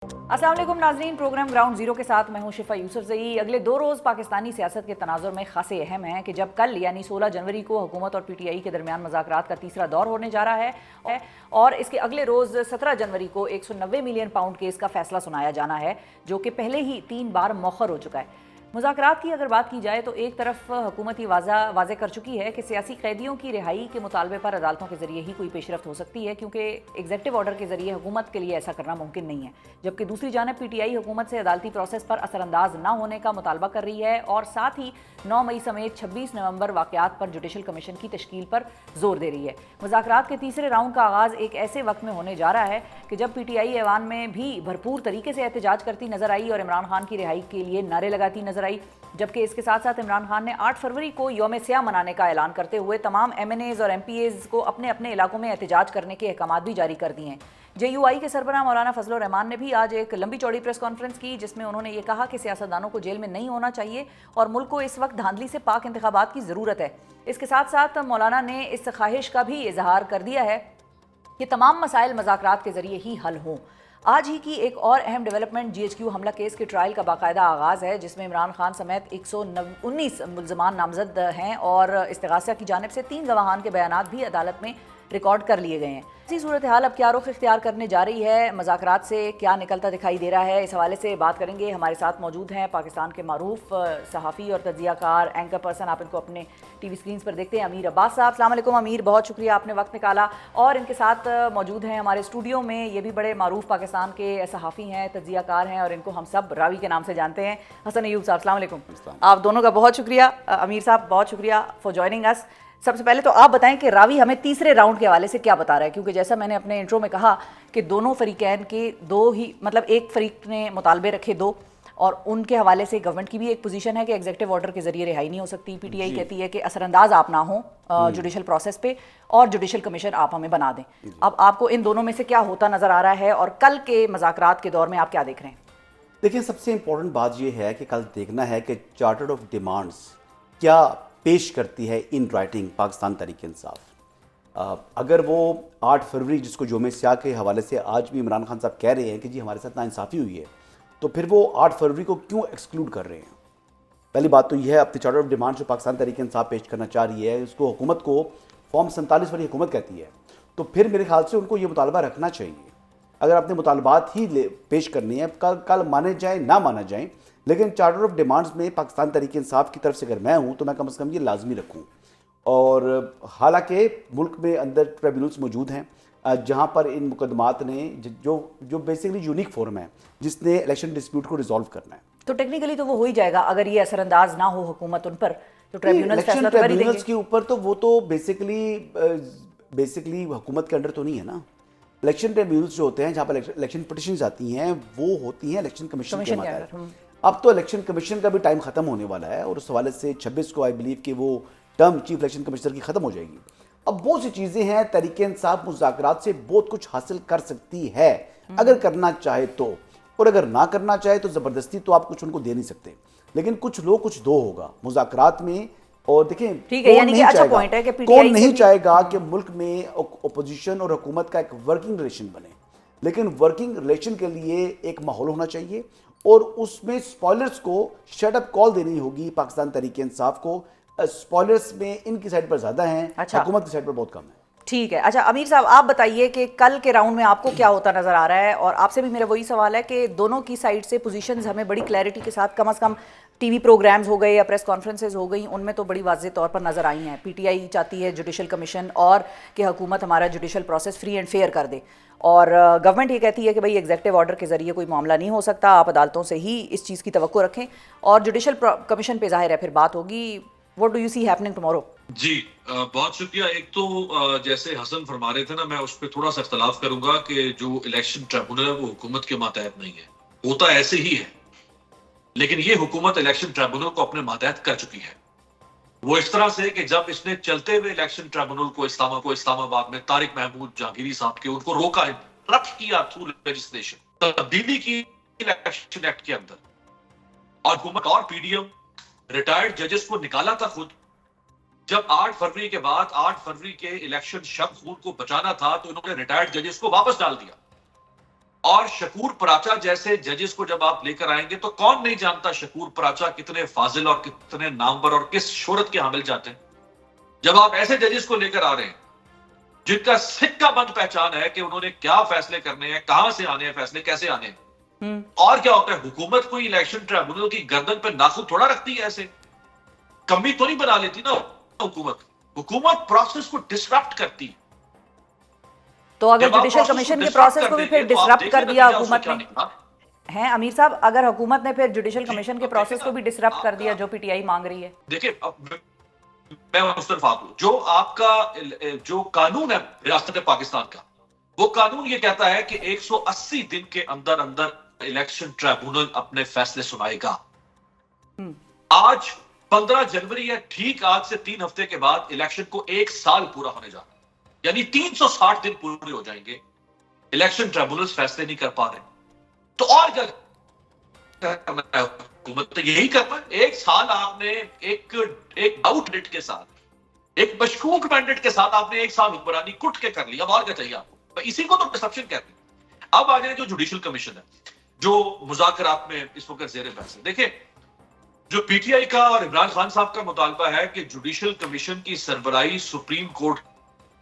अस्सलाम वालेकुम नाजरीन, प्रोग्राम ग्राउंड जीरो के साथ मैं हूं शिफा यूसुफजई। अगले 2 रोज़ पाकिस्तानी सियासत के तनाजुर में खासे अहम है कि जब कल यानी 16 जनवरी को हुकूमत और PTI के दरमियान मुज़ाकरात का तीसरा दौर होने जा रहा है और इसके अगले रोज़ 17 जनवरी को 190 मिलियन पाउंड केस का फैसला सुनाया जाना है, जो कि पहले ही 3 बार मौखर हो चुका है। मुज़ाकरात की अगर बात की जाए तो एक तरफ हुकूमत वाज़े कर चुकी है कि सियासी कैदियों की रिहाई के मुतालबे पर अदालतों के जरिए ही कोई पेशरफ्त हो सकती है, क्योंकि एग्जेक्टिव ऑर्डर के जरिए हुकूमत के लिए ऐसा करना मुमकिन नहीं है। जबकि दूसरी जानब PTI हुकूमत से अदालती प्रोसेस पर असरअंदाज न होने का मुतालबा कर रही है और साथ ही 9 मई समेत 26 नवंबर वाक़यात पर जुडिशल कमीशन की तश्कील पर जोर दे रही है। मुज़ाकरात के तीसरे राउंड का आगाज़ एक ऐसे वक्त में होने जा रहा है कि जब PTI ऐवान में भी भरपूर तरीके से एहतजाज करती नजर आई और इमरान खान की रिहाई के लिए नारे लगाती नजर आई। जबकि इसके साथ साथ इमरान खान ने 8 फरवरी को यौम स्याह मनाने का ऐलान करते हुए तमाम MNAs और MPAs को अपने अपने इलाकों में एहतजाज करने के अहकामात भी जारी कर दिए हैं। JUI के सरबराह मौलाना फजलुर रहमान ने भी आज एक लंबी चौड़ी प्रेस कॉन्फ्रेंस की, जिसमें उन्होंने ये कहा कि सियासतदानों को जेल में नहीं होना चाहिए और मुल्क को इस वक्त धांधली से पाक इंतखाबात की ज़रूरत है। इसके साथ साथ मौलाना ने इस ख्वाहिश का भी इजहार कर दिया है कि तमाम मसाइल मुज़ाकरात के जरिए ही हल हों। आज ही की एक और अहम डेवलपमेंट GHQ हमला केस के ट्रायल का बाकायदा आगाज़ है, जिसमें इमरान खान समेत 119 मुल्ज़मान नामजद हैं और इस्तिगासा की जानिब से 3 गवाहान के बयानात भी अदालत में रिकॉर्ड कर लिए गए हैं। इसी सूरत हाल अब क्या रुख इख्तियार करने जा रही है, मुज़ाकरात से क्या निकलता दिखाई दे रहा है, इस हवाले से बात करेंगे। हमारे साथ मौजूद हैं पाकिस्तान के मारूफ सहाफ़ी और तज्ज़ियाकार एंकर पर्सन, आप इनको अपने TV स्क्रीन पर देखते हैं, अमीर अब्बास साहब। अस्सलाम वालेकुम अमीर, बहुत शुक्रिया आपने वक्त निकाला। और इनके साथ मौजूद हैं हमारे स्टूडियो में, ये भी बड़े मारूफ पाकिस्तान के सहाफ़ी हैं, तज्ज़ियाकार हैं और इनको हम सब रावी के नाम से जानते हैं, हसन अयूब साहब। अस्सलाम वालेकुम। आप दोनों का बहुत शुक्रिया। अमीर साहब बहुत शुक्रिया फॉर जॉइनिंग अस। सबसे पहले तो आप बताएं कि रावी हमें तीसरे राउंड के हवाले से क्या बता रहा है, क्योंकि जैसा मैंने अपने इंट्रो में कहा कि दोनों फरीकैन के दो ही मतलब एक फरीक ने मुतालबे रखे दो, और उनके हवाले से गवर्नमेंट की भी एक पोजीशन है कि एग्जेक्टिव ऑर्डर के जरिए रिहाई नहीं हो सकती। PTI कहती है कि असरअंदाज आप ना हो जुडिशल प्रोसेस पे और जुडिशल कमीशन आप हमें बना दें। अब आपको इन दोनों में से क्या होता नजर आ रहा है और कल के मुज़ाकरात के दौर में आप क्या देख रहे हैं? देखिए, सबसे इंपॉर्टेंट बात यह है कि कल देखना है कि चार्टर ऑफ डिमांड्स क्या पेश करती है इन राइटिंग पाकिस्तान तहरीक इंसाफ। अगर वो 8 फरवरी जिसको यौम स्याह के हवाले से आज भी इमरान खान साहब कह रहे हैं कि जी हमारे साथ नाइंसाफ़ी हुई है, तो फिर वो 8 फरवरी को क्यों एक्सक्लूड कर रहे हैं? पहली बात तो यह है, अपनी चार्टर ऑफ डिमांड जो पाकिस्तान तहरीक इंसाफ पेश करना चाह रही है, उसको हुकूमत को फॉर्म 47 वाली हुकूमत कहती है, तो फिर मेरे ख्याल से उनको ये मुतालबा रखना चाहिए। अगर अपने मुतालबात ही पेश करनी है, कल माने जाए ना माना जाए, लेकिन चार्टर ऑफ डिमांड्स में पाकिस्तान तहरीक इंसाफ की तरफ से अगर मैं हूँ तो मैं कम से कम ये लाजमी रखूँ। और हालांकि मुल्क में अंदर ट्रिब्यूनल्स मौजूद हैं जहाँ पर इन मुकदमात ने जो बेसिकली यूनिक फोरम है जिसने इलेक्शन डिस्प्यूट को रिजॉल्व करना है, तो टेक्निकली तो वो हो ही जाएगा। अगर ये असरअंदाज ना हो हुकूमत उन पर, तो ट्रिब्यूनल्स फैसला तो कर ही देंगे। के ऊपर तो वो तो बेसिकली हुकूमत के अंडर तो नहीं है ना। इलेक्शन ट्रिब्यूनल्स जो होते हैं जहाँ पर इलेक्शन पिटिशंस आती हैं वो होती हैं इलेक्शन कमीशन के अंदर। अब तो इलेक्शन कमीशन का भी टाइम खत्म होने वाला है और उस हवाले से 26 को आई बिलीव कि वो टर्म चीफ इलेक्शन कमिश्नर की खत्म हो जाएगी। अब बहुत सी चीजें हैं, तहरीक इंसाफ मुज़ाकरात से बहुत कुछ हासिल कर सकती है अगर करना चाहे तो, और अगर ना करना चाहे तो जबरदस्ती तो आप कुछ उनको दे नहीं सकते। लेकिन कुछ लो कुछ दो होगा मुज़ाकरात में। और देखें, ठीक है, यानी कि अच्छा पॉइंट है कि कौन नहीं चाहेगा कि मुल्क में अपोजिशन और हुकूमत का एक वर्किंग रिलेशन बने, लेकिन वर्किंग रिलेशन के लिए एक माहौल होना चाहिए और उसमें स्पॉयलर्स को शट अप कॉल देनी होगी पाकिस्तान तहरीक इंसाफ को। स्पॉयलर्स में इनकी साइड पर ज्यादा हैं, हुकूमत की साइड पर बहुत कम है। ठीक है। अच्छा अमीर साहब, आप बताइए कि कल के राउंड में आपको क्या होता नजर आ रहा है, और आपसे भी मेरा वही सवाल है कि दोनों की साइड से पोजीशंस हमें बड़ी क्लैरिटी के साथ कम से कम TV प्रोग्राम्स हो गए या प्रेस कॉन्फ्रेंसेज हो गई, उनमें तो बड़ी वाज़ेह तौर पर नजर आई हैं। PTI चाहती है जुडिशल कमीशन और कि हुकूमत हमारा judicial process free and fair कर दे, और गवर्नमेंट ये कहती है कि भाई एग्जेक्टिव ऑर्डर के जरिए कोई मामला नहीं हो सकता, आप अदालतों से ही इस चीज़ की तवक्को रखें और जुडिशल कमीशन पे जाहिर है फिर बात होगी। What do you see happening tomorrow? जी बहुत शुक्रिया। एक तो जैसे हसन फरमा रहे थे ना, मैं उस पर थोड़ा सा इख्तलाफ करूंगा कि जो इलेक्शन ट्रिब्यूनल है वो हुकूमत के मातहत नहीं है, होता ऐसे ही है, लेकिन ये हुकूमत इलेक्शन ट्रिब्यूनल को अपने मातहत कर चुकी है। वो इस तरह से कि जब इसने चलते हुए इलेक्शन ट्रिब्यूनल को इस्लामाबाद में तारिक महमूद जहांगीरी साहब के उनको रोका, इंटरप्ट किया थ्रू लेजिस्लेशन, तब्दीली की इलेक्शन एक्ट के अंदर, और हुकूमत और PDM रिटायर्ड जजेस को निकाला था खुद। जब 8 फरवरी के बाद 8 फरवरी के इलेक्शन शक खून को बचाना था तो इन्होंने रिटायर्ड जजेस को वापस डाल दिया। और शकूर पराचा जैसे जजेस को जब आप लेकर आएंगे तो कौन नहीं जानता शकूर पराचा कितने फाजिल और कितने नामवर और किस शोहरत के हामिल जाते हैं। जब आप ऐसे जजेस को लेकर आ रहे हैं जिनका सिक्का बंद पहचान है कि उन्होंने क्या फैसले करने हैं, कहां से आने हैं फैसले, कैसे आने हैं, और क्या होता है, हुकूमत कोई इलेक्शन ट्रिब्यूनल की गर्दन पे नाखून थोड़ा रखती है, ऐसे कमी तो नहीं बना लेती ना हुकूमत प्रोसेस को डिसरप्ट करती है। तो अगर जुडिशल कमीशन के प्रोसेस को भी फिर डिसरप्ट कर दिया हुकूमत ने, हैं अमीर साहब, अगर हुकूमत ने फिर जुडिशल कमीशन के प्रोसेस को भी डिसरप्ट कर दिया जो पीटीआई मांग रही है? देखिए, मैं उस तरफ आपको जो आपका जो कानून है रियासत पाकिस्तान का, वो कानून ये कहता है कि 180 दिन के अंदर अंदर इलेक्शन ट्रिब्यूनल अपने फैसले सुनाएगा। आज 15 जनवरी है, ठीक आज से 3 हफ्ते के बाद इलेक्शन को 1 साल पूरा होने जा रहा है, यानी 360 दिन पूरे हो जाएंगे, इलेक्शन ट्रिब्यूनल फैसले नहीं कर पा रहे, तो और क्या करना है हुकूमत? तो यही करना है। 1 साल आपने एक डाउट डेट के साथ, एक मशकूक मैंडेट के साथ आपने 1 साल हुक्मरानी कुट के कर लिया, अब और क्या चाहिए आपको? इसी को तो डिसरप्शन कहते हैं। अब आ जाए जो जुडिशल कमीशन है, जो मुज़ाकरात में इस वक्त ज़ेर बहस है। देखिए, जो पीटीआई का और इमरान खान साहब का मुतालबा है कि जुडिशल कमीशन की सरबराही सुप्रीम कोर्ट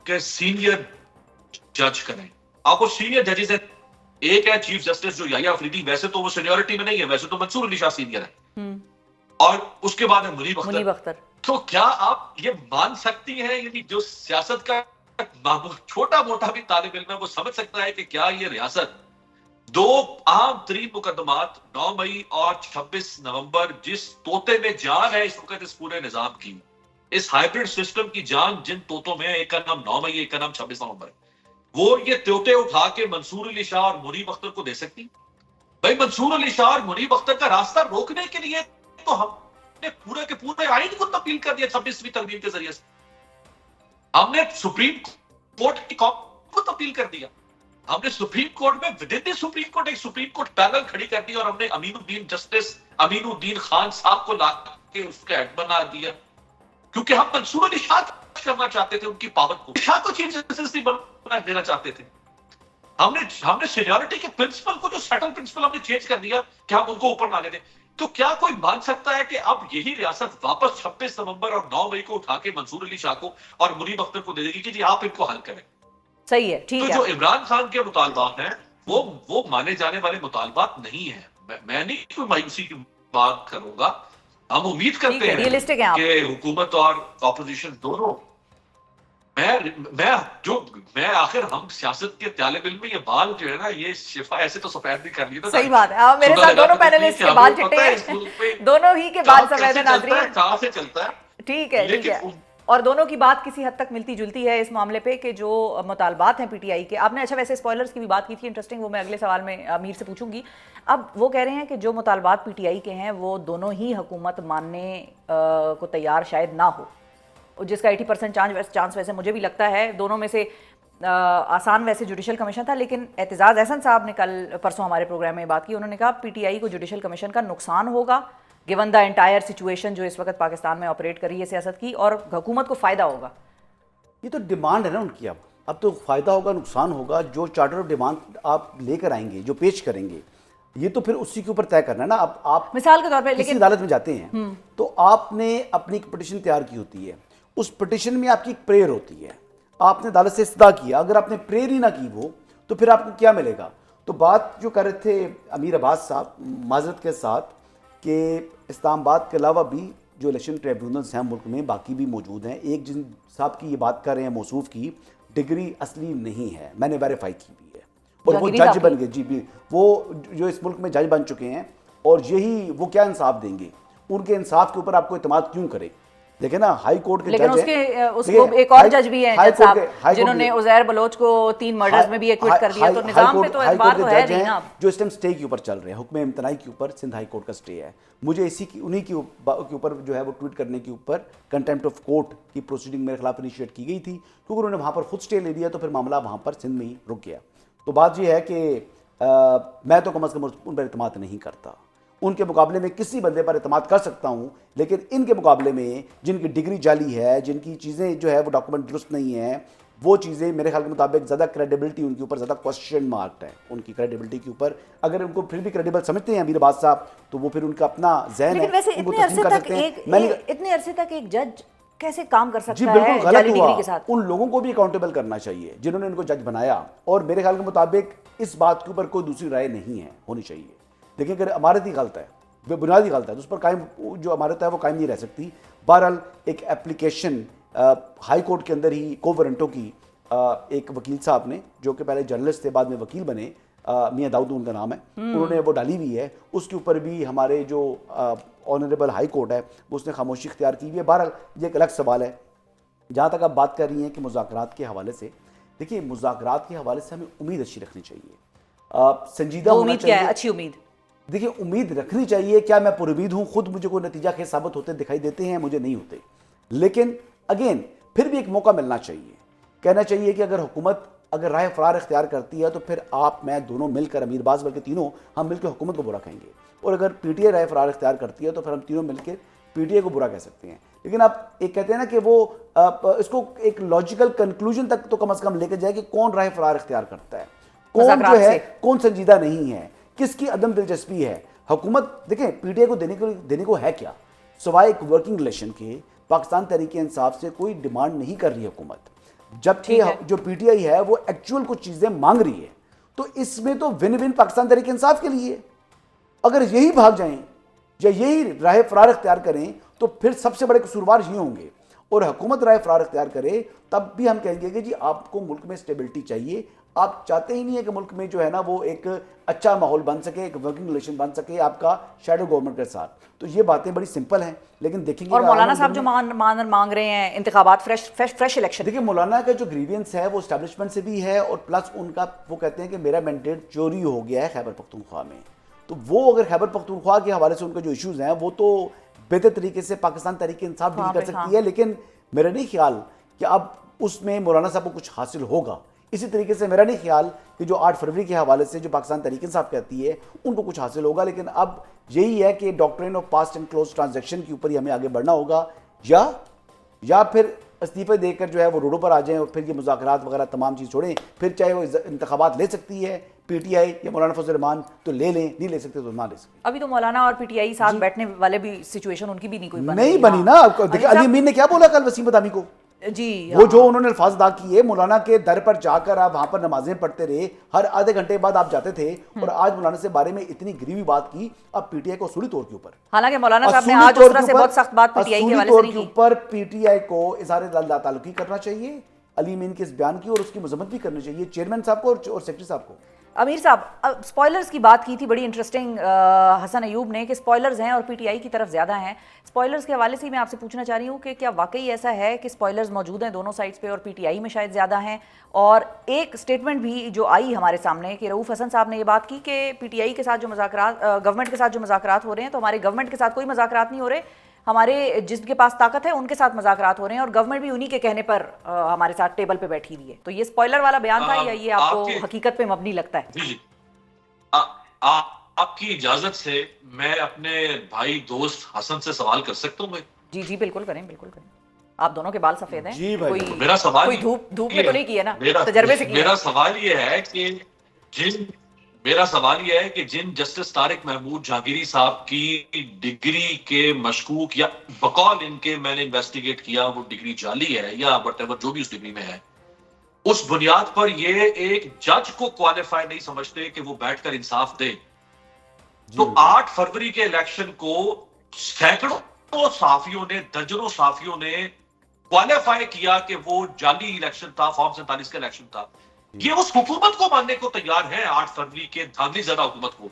के सीनियर जज करें। आप वो सीनियर जजेस हैं, एक है चीफ जस्टिस जो याहिया अफरीदी, वैसे तो वो सीनियरिटी में नहीं है, वैसे तो मंसूर अली शाह सीनियर है, और उसके बाद है मुनीब अख्तर। तो क्या आप ये मान सकती हैं, यानी जो सियासत का छोटा मोटा भी तालिब इल्म है वो समझ सकता है कि क्या ये रियासत 2 अहम तरीन मुकदमात 9 मई और 26 नवंबर, जिस तोते में जान है इस वक्त इस पूरे निजाम की, इस हाइब्रिड सिस्टम की जान जिन तोतों में, एक का नाम 9 मई, एक का नाम 26 नवंबर, वो ये तोते उठा के मंसूर अली शाह और मुनीब अख्तर को दे सकती? भाई, मंसूर अली शाह और मुनीब अख्तर का रास्ता रोकने के लिए तो हमने पूरे के पूरे आइन को तब्दील कर दिया 26वीं तरमीम के जरिए से। हमने सुप्रीम कोर्ट की कॉपी को तब्दील कर दिया, हमने सुप्रीम कोर्ट में with in the supreme court एक सुप्रीम कोर्ट पैनल खड़ी कर दी, और हमने जस्टिस अमीनुद्दीन खान साहब को ला के उसका हेड बना दिया, क्योंकि हम मंसूर अली शाह करना चाहते थे, उनकी पावर को शाह को चीफ जस्टिस बना देना चाहते थे। हमने सीनियरिटी के प्रिंसिपल को, जो सेटल प्रिंसिपल, हमने चेंज कर दिया कि हम उनको ऊपर ना ले दें। तो क्या कोई मान सकता है कि अब यही रियासत वापस 26 नवंबर और 9 मई को उठा के मंसूर अली शाह को और मुनीब अख्तर को दे देगी कि जी आप इनको हल करें? सही है, ठीक है। तो जो इमरान खान के मुतालबात हैं वो माने जाने वाले मुतालबात नहीं है। मैं नहीं कोई मायूसी की बात करूंगा, हम उम्मीद करते हैं कि हुकूमत और ऑपोजिशन दोनों, मैं आखिर हम सियासत के तालिब इल्म में ये बाल जो है ना, ये शिफा ऐसे तो सफेद भी कर लिए ना। सही बात है, मेरे साथ दोनों पैनलिस्ट के बाल चिट्टे हैं, दोनों ही के बाल सफेद हैं नाज़रीन, कहां से चलता है। ठीक है, ठीक है। और दोनों की बात किसी हद तक मिलती जुलती है इस मामले पे कि जो मुतालबात हैं पीटीआई के। आपने अच्छा वैसे स्पॉयलर्स की भी बात की थी, इंटरेस्टिंग, वो मैं अगले सवाल में अमीर से पूछूंगी। अब वो कह रहे हैं कि जो मुतालबात पीटीआई के हैं वो दोनों ही हुकूमत मानने को तैयार शायद ना हो, जिसका 80% चांस वैसे मुझे भी लगता है। दोनों में से आसान वैसे जुडिशल कमीशन था, लेकिन एतजाज़ अहसन साहब ने कल परसों हमारे प्रोग्राम में बात की, उन्होंने कहा पीटीआई को जुडिशल कमीशन का नुकसान होगा गिवन द एंटायर सिचुएशन जो इस वक्त पाकिस्तान में ऑपरेट कर रही है सियासत की, और हुकूमत को फ़ायदा होगा। ये तो डिमांड है ना उनकी। अब तो फ़ायदा होगा, नुकसान होगा, जो चार्टर ऑफ डिमांड आप लेकर आएंगे, जो पेश करेंगे, ये तो फिर उसी के ऊपर तय करना है ना। अब आप मिसाल के तौर पे किसी अदालत में जाते हैं तो आपने अपनी एक पिटीशन तैयार की होती है, उस पिटीशन में आपकी एक प्रेयर होती है, आपने अदालत से इस्तदा किया, अगर आपने प्रेयर ही ना की वो, तो फिर आपको क्या मिलेगा? तो बात जो कर रहे थे अमीर अब्बास साहब, माजरत के साथ, कि इस्लामाबाद के अलावा भी जो इलेक्शन ट्रिब्यूनल्स हैं मुल्क में बाकी भी मौजूद हैं। एक जिन साहब की ये बात कर रहे हैं मौसूफ की, डिग्री असली नहीं है, मैंने वेरीफाई की भी है, और वो जज बन गए। जी भी, वो जो इस मुल्क में जज बन चुके हैं, और यही वो क्या इंसाफ देंगे? उनके इंसाफ के ऊपर आपको इतमाद क्यों करे? देखे ना, हाई कोर्ट के लेकिन उसको एक और जज भी हैं जज साहब, जिन्होंने उज़ैर बलोच को 3 मर्डर्स में भी एक्विट कर दिया, तो निजाम पे तो एतबार तो है नहीं ना। जो इस टाइम स्टे के ऊपर चल रहे हैं, हुक्म इम्तनाई के ऊपर सिंध हाई कोर्ट का स्टे है। मुझे उन्हीं के ऊपर जो है वो ट्वीट करने के ऊपर कंटेम्प्ट ऑफ कोर्ट की प्रोसीडिंग मेरे खिलाफ इनिशिएट की गई थी, क्योंकि उन्होंने वहाँ पर खुद स्टे ले लिया, तो फिर मामला वहाँ पर सिंध में ही रुक गया। तो बात यह है कि मैं तो कम अज़ कम उन पर एतमाद नहीं करता। उनके मुकाबले में किसी बंदे पर एतमाद कर सकता हूं, लेकिन इनके मुकाबले में जिनकी डिग्री जाली है, जिनकी चीज़ें जो है वो डॉक्यूमेंट दुरुस्त नहीं है, वो चीज़ें मेरे ख्याल के मुताबिक ज़्यादा क्रेडिबिलिटी उनके ऊपर ज़्यादा क्वेश्चन मार्क है, उनकी क्रेडिबिलिटी के ऊपर। अगर उनको फिर भी क्रेडिबल समझते हैं अमीर अब्बास साहब, तो वो फिर उनका अपना जहन लेकिन है, वैसे उनको इतने तस्लीम अरसे कर तक सकते हैं। इतने अरसे तक एक जज कैसे काम कर जी सकता बिल्कुल है गलत जाली हुआ, डिग्री के साथ? उन लोगों को भी अकाउंटेबल करना चाहिए जिन्होंने इनको जज बनाया, और मेरे ख्याल के मुताबिक इस बात के ऊपर कोई दूसरी राय नहीं है, होनी चाहिए। लेकिन अगर अमारत ही गलत है, बुनियादी गलत है, तो उस पर कायम जो अमारत है वो कायम नहीं रह सकती। बहरहाल एक एप्लीकेशन हाई कोर्ट के अंदर ही कोवरेंटो की एक वकील साहब ने, जो कि पहले जर्नलिस्ट थे बाद में वकील बने, मियां दाऊद उनका नाम है, उन्होंने वो डाली हुई है। उसके ऊपर भी हमारे जो ऑनरेबल हाई कोर्ट है वो उसने खामोशी इख्तियार की हुई है। बहरहाल ये एक अलग सवाल है। जहाँ तक आप बात कर रही हैं कि मुज़ाकरात के हवाले से, देखिए मुज़ाकरात के हवाले से हमें उम्मीद अच्छी रखनी चाहिए, संजीदा होना उम्मीद क्या है? चाहिए। अच्छी उम्मीद? देखिए उम्मीद रखनी चाहिए। क्या मैं पुरुमीद हूँ? खुद मुझे कोई नतीजा खेज साबित होते दिखाई देते हैं, मुझे नहीं होते, लेकिन अगेन फिर भी एक मौका मिलना चाहिए। कहना चाहिए कि अगर हुकूमत अगर राय फरार इख्तियार करती है तो फिर आप मैं दोनों मिलकर, अमीर बाज बल्कि तीनों, हम मिलकर हुकूमत को बुरा कहेंगे, और अगर पीटीआई राय फरार इख्तियार करती है तो फिर हम तीनों मिलकर पीटीआई को बुरा कह सकते हैं। लेकिन आप एक कहते हैं ना कि वो इसको एक लॉजिकल कंक्लूजन तक तो कम से कम लेकर जाए कि कौन राय फरार इख्तियार करता है, कौन जो मुज़ाकरात है से। कौन संजीदा नहीं है, किसकी अदम दिलचस्पी है। हुकूमत देखें पीटीआई को देने को है क्या, सिवाय एक वर्किंग रिलेशन के पाकिस्तान तहरीक इंसाफ से कोई डिमांड नहीं कर रही है हुकूमत। जबकि ठीक है। जो पीटीआई है वो एक्चुअल कुछ चीजें मांग रही है, तो इसमें तो विन विन पाकिस्तान तहरीक इंसाफ के लिए। अगर यही भाग जाएं या यही राह फरार इख्तियार करें तो फिर सबसे बड़े कसूरवार ये होंगे, और हुकूमत राय फरार इख्तियार करे तब भी हम कहेंगे कि जी आपको मुल्क में स्टेबिलिटी चाहिए, आप चाहते ही नहीं है कि मुल्क में जो है ना वो एक अच्छा माहौल बन सके, एक वर्किंग रिलेशन बन सके आपका शैडो गवर्नमेंट के साथ। तो ये बातें बड़ी सिंपल हैं, लेकिन देखेंगे और मौलाना साहब जो मांग रहे हैं इंतखाबात, फ्रेश इलेक्शन। देखिए मौलाना का जो ग्रीवियंस है वो एस्टैब्लिशमेंट से भी है, और प्लस उनका वो कहते हैं कि मेरा मैंडेट चोरी हो गया है खैबर पख्तूनख्वा में। तो वो अगर खैबर पख्तूनख्वा के हवाले से उनके जो इश्यूज हैं वो तो बेहतर तरीके से पाकिस्तान तहरीक इंसाफ डील कर सकती है, लेकिन मेरा नहीं ख्याल कि अब उसमें मौलाना साहब को कुछ हासिल होगा। इसी तरीके से मेरा नहीं ख्याल कि जो 8 फरवरी के हवाले से जो पाकिस्तान तहरीक इंसाफ कहती है उनको कुछ हासिल होगा। लेकिन अब यही है कि doctrine of past and close transaction के ऊपर ही हमें आगे बढ़ना होगा, या फिर इस्तीफे देकर जो है वो रोडों पर आ जाएं और फिर ये मुज़ाकरात वगैरह तमाम चीज़ छोड़ें। फिर चाहे वो इंतखाबात ले सकती है पीटीआई या मौलाना फजल रहमान, तो ले लें, नहीं ले सकते तो ना ले सकते। अभी तो मौलाना और पीटीआई साथ बैठने वाले भी सिचुएशन उनकी भी नहीं कोई नहीं बनी ना। देखिए अली अमीन ने क्या बोला कल वसीम बदामी को, जी वो जो उन्होंने अल्फाज अदा किए, मौलाना के दर पर जाकर आप वहां पर नमाजें पढ़ते रहे, हर आधे घंटे बाद आप जाते थे, और आज मौलाना से बारे में इतनी गिरी बात की, अब पीटीआई को असूली तौर के ऊपर, हालांकि मौलाना साहब ने आज उस तरह से बहुत सख्त बात पीटीआई के हवाले से नहीं की। ऊपर पीटीआई को इज़हार ताल्लुकी करना चाहिए अली अमीन के इस बयान की, और उसकी मजम्मत भी करनी चाहिए चेयरमैन साहब को और सेक्रेटरी साहब को। अमीर साहब, स्पॉयलर्स की बात की थी बड़ी इंटरेस्टिंग हसन अयूब ने कि स्पॉयलर्स हैं और पीटीआई की तरफ ज़्यादा हैं। स्पॉयलर्स के हवाले से ही मैं आपसे पूछना चाह रही हूँ कि क्या वाकई ऐसा है कि स्पॉयलर्स मौजूद हैं दोनों साइड्स पे और पीटीआई में शायद ज़्यादा हैं? और एक स्टेटमेंट भी जो आई हमारे सामने कि रऊफ़ हसन साहब ने ये बात की कि पीटीआई के साथ जो मुज़ाकरात, गवर्नमेंट के साथ जो मुज़ाकरात हो रहे हैं, तो हमारे गवर्नमेंट के साथ कोई मुज़ाकरात नहीं हो रहे, हमारे जिसके पास ताकत है उनके साथ मुज़ाकरात हो रहे हैं, और गवर्नमेंट भी उन्हीं के कहने पर हमारे साथ टेबल पे बैठी हुई है। तो ये स्पॉयलर वाला बयान था या ये आपको हकीकत पे मबनी लगता है? जी आपकी इजाजत से मैं अपने भाई दोस्त हसन से सवाल कर सकता हूँ? मैं जी जी बिल्कुल करें, बिल्कुल करें। आप दोनों के बाल सफेद हैं जी भाई। कोई मेरा सवाल कोई धूप में तो नहीं किया ना, तजर्बे से किया। मेरा सवाल ये है कि जिन जस्टिस तारिक महमूद जहांगीरी साहब की डिग्री के मशकूक या बकौल इनके मैंने इन्वेस्टिगेट किया वो डिग्री जाली है या वटेवर जो भी उस डिग्री में है, उस बुनियाद पर ये एक जज को क्वालिफाई नहीं समझते कि वो बैठकर इंसाफ दे, तो 8 फरवरी के इलेक्शन को सैकड़ों साफियों ने, दर्जनों साफियों ने क्वालिफाई किया कि वो जाली इलेक्शन था, फॉर्म 47 का इलेक्शन था। ये उस हुकूमत को मानने को तैयार है 8 फरवरी के धांधली ज़दा हुकूमत को,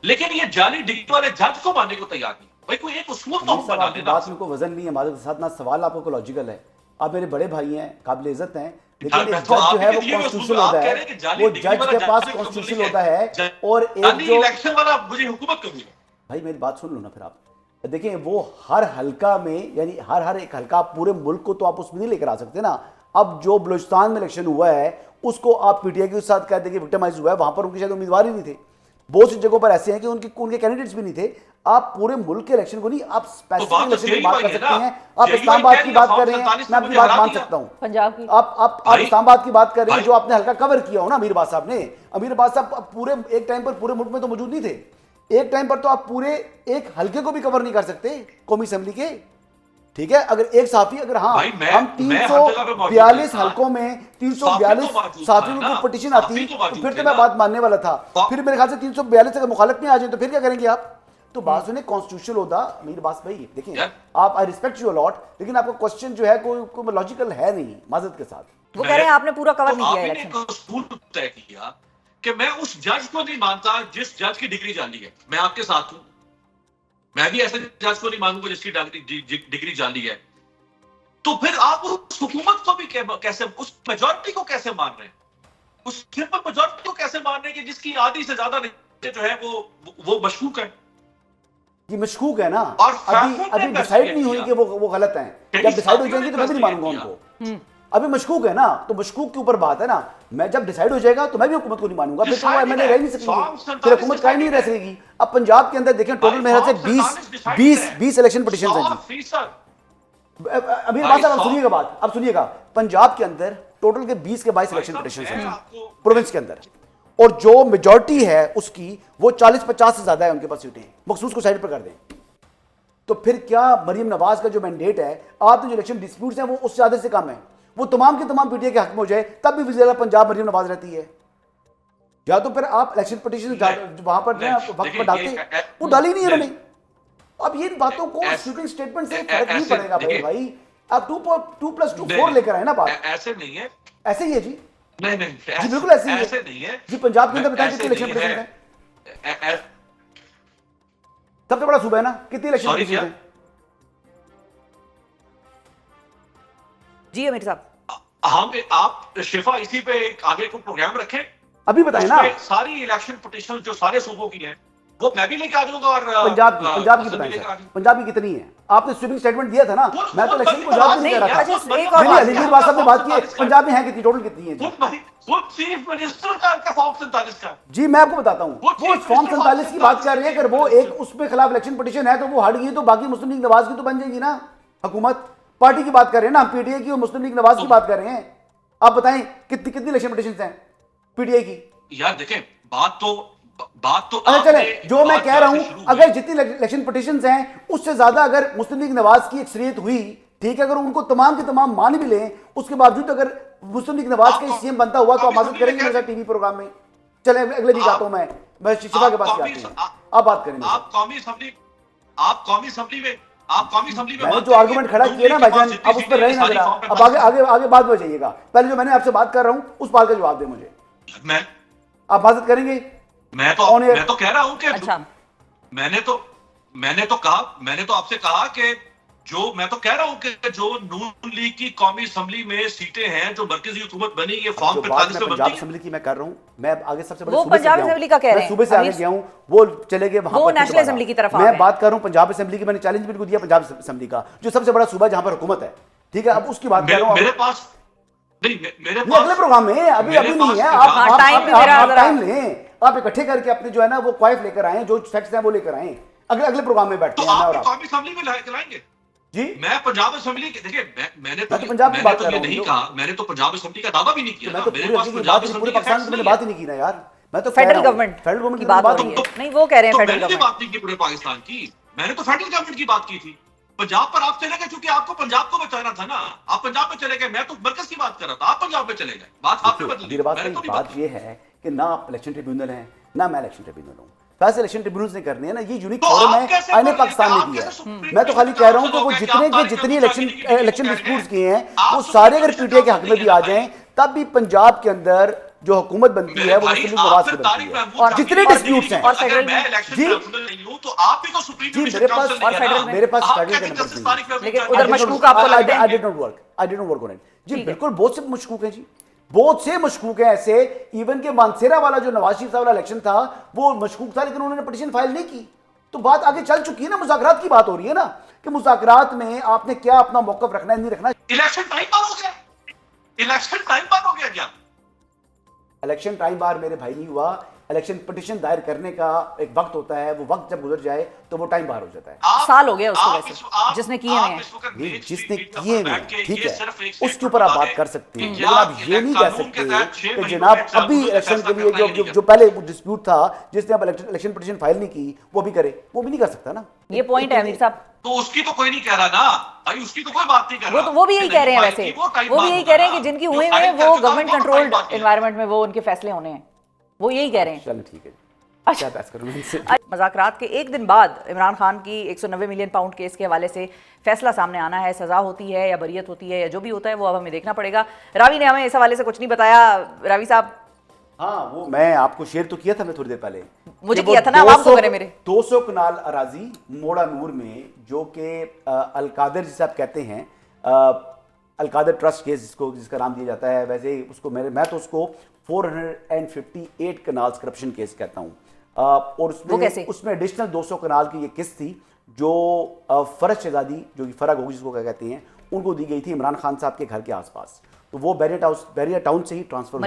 लेकिन ये जाली डिग्री वाले जज को मानने को तैयार नहीं। भाई कोई एक उसूल तो बना लेना। बात में कोई वजन नहीं है हमारे साथ, ना सवाल आपको लॉजिकल है। आप मेरे बड़े भाई हैं, काबिल इज्जत हैं, लेकिन एक जज जो है वो कॉन्स्टिट्यूशन होता है, वो जज के पास कॉन्स्टिट्यूशन होता है, और एक जो इलेक्शन वाला मुझे हुकूमत कभी। भाई मेरी बात सुन लो ना फिर आप। देखिए वो हर हल्का में, यानी हर एक हल्का, पूरे मुल्क को तो आप उसमें नहीं लेकर आ सकते ना। अब जो बलूचिस्तान में इलेक्शन हुआ है उसको आप पीटीआई के साथ कहते हैं कि विक्टिमाइज हुआ है, वहां पर उनके शायद उम्मीदवार ही नहीं थे, बहुत सी जगहों पर ऐसे हैं कि उनके कैंडिडेट्स भी नहीं थे। आप पूरे मुल्क के इलेक्शन को नहीं, आप स्पेसिफिक बात तो इलेक्शन की बात कर JUI है सकते ना। हैं। आप JUI इस्लामाबाद की बात फॉर्म कर रहे हैं, 47 मैं आपकी मुझे बात हरा मान दिया। सकता हूं। पंजाब की आप भाई- इस्लामाबाद की बात कर रहे हैं, भाई- जो आपने हल्का कवर किया हो ना अमीर बाद साहब ने। अमीर बाद साहब पूरे एक टाइम पर पूरे मुल्क में तो मौजूद नहीं थे। एक टाइम पर तो आप पूरे एक हल्के को भी कवर नहीं कर सकते कौमी असेंबली के। ठीक है, अगर एक साफी, अगर हाँ भाई, हम मैं हर जगह पे मौजूद 342 था। हल्कों में साफी 342 तो मौजूद साफियों था को ना। पिटीशन साफी आती तो तो मौजूद फिर थे तो मैं ना। बात मानने वाला था। फा- फिर मेरे ख्याल से 342 अगर मुखालत में आ जाए तो फिर क्या करेंगे आप? तो बात सुने, कॉन्स्टिट्यूशनल होता अमीर बात भाई, देखिए यार- आप, आई रिस्पेक्ट यू अलॉट, लेकिन आपका क्वेश्चन जो है कोई लॉजिकल है नहीं माजरत के साथ। वो कह रहे हैं आपने पूरा कवर नहीं किया आपने इलेक्शन। कसूर तय किया कि मैं उस जज को नहीं मानता जिस जज की डिग्री जाली है। मैं आपके साथ हूं, मैं भी ऐसे जज को नहीं मानूंगा जिसकी डिग्री जाली है। तो फिर आप उस हुकूमत को भी कैसे, उस मेजॉरिटी को कैसे मान रहे हैं, उस सिंपल मेजॉरिटी को कैसे मान रहे हैं कि जिसकी आधी से ज्यादा जो है वो मशकूक है। ये मशकूक है ना, और अभी फैसलों ने डिसाइड नहीं हुई किया। कि वो गलत हैं। कई जब डिसाइड हो साथियों जाएंगे ने तो मैं भी नहीं फैसले मानूंगा किया। उनको। अभी मशकूक है ना, तो मशकूक के ऊपर बात है ना। मैं जब डिसाइड हो जाएगा तो मैं भी हुकूमत को नहीं मानूंगा, फिर तो वो एमएनए रह नहीं सकेंगे, फिर हुकूमत कायम नहीं रह सकेगी। अब पंजाब के अंदर देखें, टोटल मेरे ख्याल से 20 इलेक्शन पिटीशन हैं जी। 100%। अमीर बात साहब, अब सुनिएगा बात, अब सुनिएगा। पंजाब के अंदर टोटल के 20 के 22 इलेक्शन पिटीशन हैं प्रोविंस के अंदर, और जो मेजॉरिटी है उसकी वो 40-50 से ज्यादा है उनके पास सीटें। मखसूस को साइड पर कर दें तो फिर क्या मरीम नवाज का जो मैंडेट है, आपने जो इलेक्शन डिस्प्यूट्स हैं वो उससे ज्यादा से कम है, वो तमाम के तमाम पीटीआई के हक में हो जाए तब भी वज़ीर-ए-आला पंजाब मरीम नवाज रहती है। या तो फिर आप इलेक्शन पिटीशन वहां पर वक्त पर डालते, वो डाली नहीं है उन्होंने। अब ये बातों को स्वीपिंग स्टेटमेंट से फर्क नहीं पड़ेगा भाई। आप 2+2 4 लेकर आए ना बात। ऐसे नहीं है, ऐसे ही है जी, नहीं जी बिल्कुल ऐसे ही है। ऐसे नहीं है जी पंजाब के अंदर बताएं ऐसे कितने इलेक्शन नहीं पिटीशन है। हैं? सबसे बड़ा सूबा है ना, कितने इलेक्शन Sorry, पिटीशन क्या? हैं? जी अमीर साहब, हम आप शिफा इसी पे एक आगे को प्रोग्राम रखें, अभी बताएं ना। उसमें सारी इलेक्शन पिटीशन जो सारे सूबों की हैं वो मैं भी लेके आ जाऊंगा। और पंजाब की हसन बताएं भी लेकर आ सर, जाऊंगा। पंजाब की कितनी है? आपने स्वीपिंग स्टेटमेंट दिया था ना, मैं तो इलेक्शन को याद नहीं कर रहा था। अच्छा, एक नहीं और बात- अलीगढ़ बात साहब ने बात की है, पंजाब में है कितनी, टोटल कितनी है जी? वो चीफ मिनिस्टर का फॉर्म 47 का। जी मैं आपको बताता हूँ, वो वो चीफ फॉर्म मिनिस्टर 47 की बात कर रही है। अगर वो एक उसमें खिलाफ इलेक्शन पिटीशन है तो वो हट गई, तो बाकी मुस्लिम लीग नवाज की तो बन जाएगी ना हुकूमत। पार्टी की बात कर रहे हैं ना हम, पीटीआई की और मुस्लिम लीग नवाज की बात कर रहे हैं। आप बताएं कितनी कितनी इलेक्शन पिटीशन हैं पीटीआई की? यार देखें, बात तो अच्छा चले, आपने जो मैं बात कह रहा जहाँ हूं, से शुरू अगर की। जितनी इलेक्शन पिटीशंस हैं उससे ज्यादा अगर मुस्लिम लीग नवाज की अक्सरियत हुई, ठीक है, अगर उनको तमाम के तमाम मान भी लें, उसके बावजूद अगर मुस्लिम लीग नवाज का सीएम बनता हुआ तो आप माजरत करेंगे मेरे साथ टीवी प्रोग्राम में? चले अगले वीक आता हूं मैं शिफा के पास जाती हूं, आप बात करें मेरे साथ। आप कौमी असेंबली में मैंने बात जो आर्गुमेंट खड़ा किया ना भाईजान, अब उस पर रहे ना जरा, अब आगे बाद में जाइएगा। पहले जो मैंने आपसे बात कर रहा हूं उस बात का जवाब दे मुझे। मैं आप माजरत करेंगे? मैं On air। तो कह रहा हूं कि अच्छा मैंने तो आपसे कहा कि मैं तो कह रहा हूं कि जो नून लीग की कौमी असेंबली में सीटें हैं जो मरकजी हुकूमत बनी, ये फॉर्म जो बात 45 मैं में पंजाब बनती है। असेंबली की मैं कर रहा हूं, मैं आगे सबसे बड़े वो सूबे से पंजाब गया हूं। असेंबली का कह रहे मैं हैं। सूबे से आगे अभी गया हूं, वो चले गए वहां वो पर नेशनल दोबारा। असेंबली की तरफ आ मैं गए हैं। बात कर रहा हूं पंजाब असेंबली की। मैंने चैलेंज भी इनको दिया पंजाब असेंबली का, जो सबसे बड़ा सूबा जहां पर हुकूमत है, ठीक है। अब उसकी बात कर रहा हूं। मेरे पास नहीं, मेरे नहीं, अगले प्रोग्राम में, अभी मेरे नहीं पास है। पंजाब- हाँ, टाइम भी मेरा आप जरा- टाइम लें, आप इकट्ठे करके अपने जो है ना वो क्वाइफ लेकर आए, जो फैक्ट्स हैं वो लेकर आए। अगले प्रोग्राम में बैठते तो हैं मैं आप और भी आप कौमी असेंबली में लाएंगे। जी। मैं पंजाब असेंबली देखिए, मैंने मैं तो पंजाब की बात कर ये रहा हूं नहीं जो। कहा, मैंने तो पंजाब असेंबली का दावा भी नहीं किया मैं ना। तो मेरे पूरे पास असेंबली की पंजाब बात ही, पूरे असेंबली का पाकिस्तान फैक्ट्स में मैंने नहीं बात है। ही नहीं की ना यार। मैं तो फेडरल गवर्नमेंट फेडरल गवर्नमेंट की बात हो रही तो है। नहीं, वो कह रहे हैं तो फेडरल मैंने भी गवर्नमेंट। बात नहीं की पूरे पाकिस्तान की, मैंने तो फेडरल गवर्नमेंट की बात की थी। पंजाब पर आप चले गए क्योंकि आपको पंजाब को बचाना था ना, आप पंजाब में चले गए। मैं तो मरकज की बात कर रहा था, आप पंजाब में चले गए। बात आपने बदली, मैंने तो नहीं बात बदली। ये है कि ना आप इलेक्शन ट्रिब्यूनल हैं ना मैं इलेक्शन ट्रिब्यूनल हूं। फैसले इलेक्शन ट्रिब्यूनल्स ने करने हैं ना, ये यूनिक तो फोरम आप है, कैसे आईने बोल- पाकिस्तान आप ने दिया कैसे है। सुप्रीम मैं तो खाली कोर्ट कह रहा हूं कि का वो फैसला जितने होगा के कि जितनी आप इलेक्शन तारीख का इलेक्शन फैसला डिस्प्यूट्स है। किए हैं आप वो सुप्रीम सारे अगर कोर्ट पीटीआई के का हक में भी फैसला आ है। जाएं, तब भी पंजाब के अंदर जो हुकूमत बनती है वो भाई, मुस्लिम नवाज आप की फिर बनती तारिक है। महमूद और का जितने भी disputes हैं। और अगर फेडरल मैं में- इलेक्शन जी। ट्रिब्यूनल नहीं हूं तो आप भी तो सुप्रीम जी डिवीजन मेरे पास काउंसिल नहीं है ना। मेरे पास आप फेडरल कैसे के नंबर जस्टिस तारिक महमूद लेकिन का- उधर मशकूक आपको लगते हैं? I did not work on it जी। ठीक है। बिल्कुल बहुत से मशकूक हैं जी, बहुत से मशकूक हैं ऐसे। इवन के मानसेरा वाला जो नवाज शरीफ साहब वाला इलेक्शन था वो मशकूक था, लेकिन उन्होंने पिटीशन फाइल नहीं की। तो बात आगे चल चुकी है ना, मुज़ाकरात की बात हो रही है ना कि मुज़ाकरात में आपने क्या अपना मौक़िफ़ रखना है नहीं रखना। इलेक्शन टाइम पार हो गया, इलेक्शन टाइम पार हो गया क्या? इलेक्शन टाइम बार मेरे भाई नहीं हुआ। इलेक्शन पिटिशन दायर करने का एक वक्त होता है, वो वक्त जब गुजर जाए तो वो टाइम बाहर हो जाता है। साल हो गया उसको वैसे जिसने किए हुए हैं। जिसने किए हुए हैं, ठीक है, उसके ऊपर आप बात कर सकते हैं, लेकिन आप ये नहीं कह सकते कि जनाब अभी इलेक्शन के लिए जो पहले डिस्प्यूट था, जिसने अब इलेक्शन पिटिशन फाइल नहीं की, वो भी करे, वो भी नहीं कर सकता ना। ये पॉइंट है अमीर साहब। तो उसकी तो कोई नहीं कह रहा ना भाई, उसकी तो कोई बात नहीं कर रहा। वो भी यही कह रहे हैं वैसे, वो भी यही कह रहे हैं कि जिनकी हुए हुए हैं वो गवर्नमेंट कंट्रोल्ड एनवायरनमेंट में वो उनके फैसले होने हैं, वो यही कह रहे हैं। चलो ठीक है, क्या बहस करूं मैं इनसे। मज़ाकरात के एक दिन बाद इमरान खान की 190 मिलियन पाउंड केस के हवाले से फैसला सामने आना है। सजा होती है या बरियत होती है या जो भी होता है वो अब हमें देखना पड़ेगा। रावी ने हमें इस हवाले से कुछ नहीं बताया। रावी साहब, हाँ, वो मैं आपको शेयर तो किया था मैं थोड़ी देर पहले, मुझे किया था ना, अब आपको करे मेरे 200 कनाल अराजी मोड़ा नूर में, जो कि अलकादर जिसे आप कहते हैं, अलकादर ट्रस्ट केस जिसका नाम दिया जाता है, वैसे उसको मैं तो उसको 458 कनाल्स करप्शन केस कहता हूँ। और उसमें एडिशनल 200 कनाल की ये किस्त थी जो फरज शहजादी, जो कि फरग होगी जिसको क्या कहते हैं, उनको दी गई थी इमरान खान साहब के घर के आसपास। तो वो बैरिया टाउन से ही ट्रांसफर हुई है,